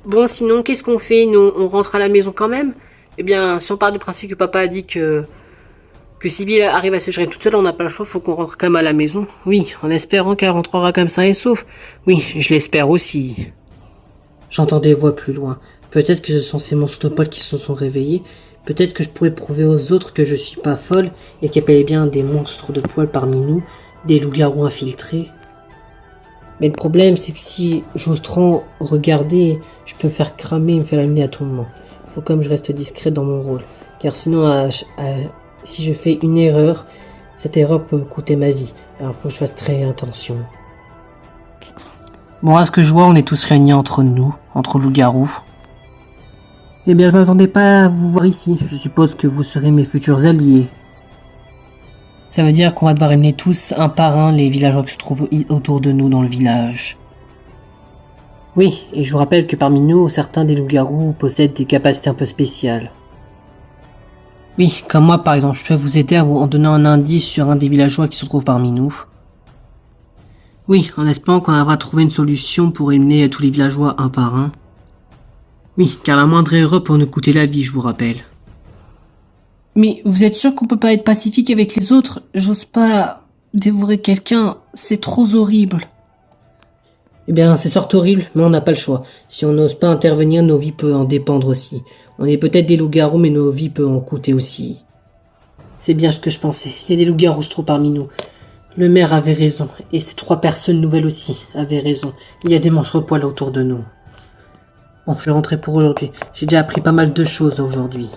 Bon sinon, qu'est-ce qu'on fait? Nous, on rentre à la maison quand même? Eh bien, si on part du principe que papa a dit que Sibylle arrive à se gérer toute seule, on n'a pas le choix, faut qu'on rentre quand même à la maison. Oui, en espérant qu'elle rentrera comme ça et sauf. Oui, je l'espère aussi. J'entends des voix plus loin. Peut-être que ce sont ces monstres de poils qui se sont réveillés. Peut-être que je pourrais prouver aux autres que je suis pas folle et qu'il y a bel et bien des monstres de poils parmi nous, des loups-garous infiltrés. Mais le problème, c'est que si j'ose trop regarder, je peux me faire cramer et me faire éliminer à tout moment. Faut comme je reste discrète dans mon rôle. Car sinon, si je fais une erreur, cette erreur peut me coûter ma vie. Alors faut que je fasse très attention. Bon, à ce que je vois, on est tous réunis entre nous, entre loups-garous. Eh bien, je m'attendais pas à vous voir ici. Je suppose que vous serez mes futurs alliés. Ça veut dire qu'on va devoir éliminer tous, un par un, les villageois qui se trouvent autour de nous dans le village. Oui, et je vous rappelle que parmi nous, certains des loups-garous possèdent des capacités un peu spéciales. Oui, comme moi par exemple, je peux vous aider en donnant un indice sur un des villageois qui se trouve parmi nous. Oui, en espérant qu'on arrivera à trouver une solution pour éliminer tous les villageois un par un. Oui, car la moindre erreur peut nous coûter la vie, je vous rappelle. Mais vous êtes sûr qu'on peut pas être pacifique avec les autres? J'ose pas dévorer quelqu'un, c'est trop horrible. Eh bien, c'est certes horrible, mais on n'a pas le choix. Si on n'ose pas intervenir, nos vies peuvent en dépendre aussi. On est peut-être des loups-garous, mais nos vies peuvent en coûter aussi. C'est bien ce que je pensais. Il y a des loups-garous trop parmi nous. Le maire avait raison, et ces 3 personnes nouvelles aussi avaient raison. Il y a des monstres poils autour de nous. Bon, je vais rentrer pour aujourd'hui. J'ai déjà appris pas mal de choses aujourd'hui.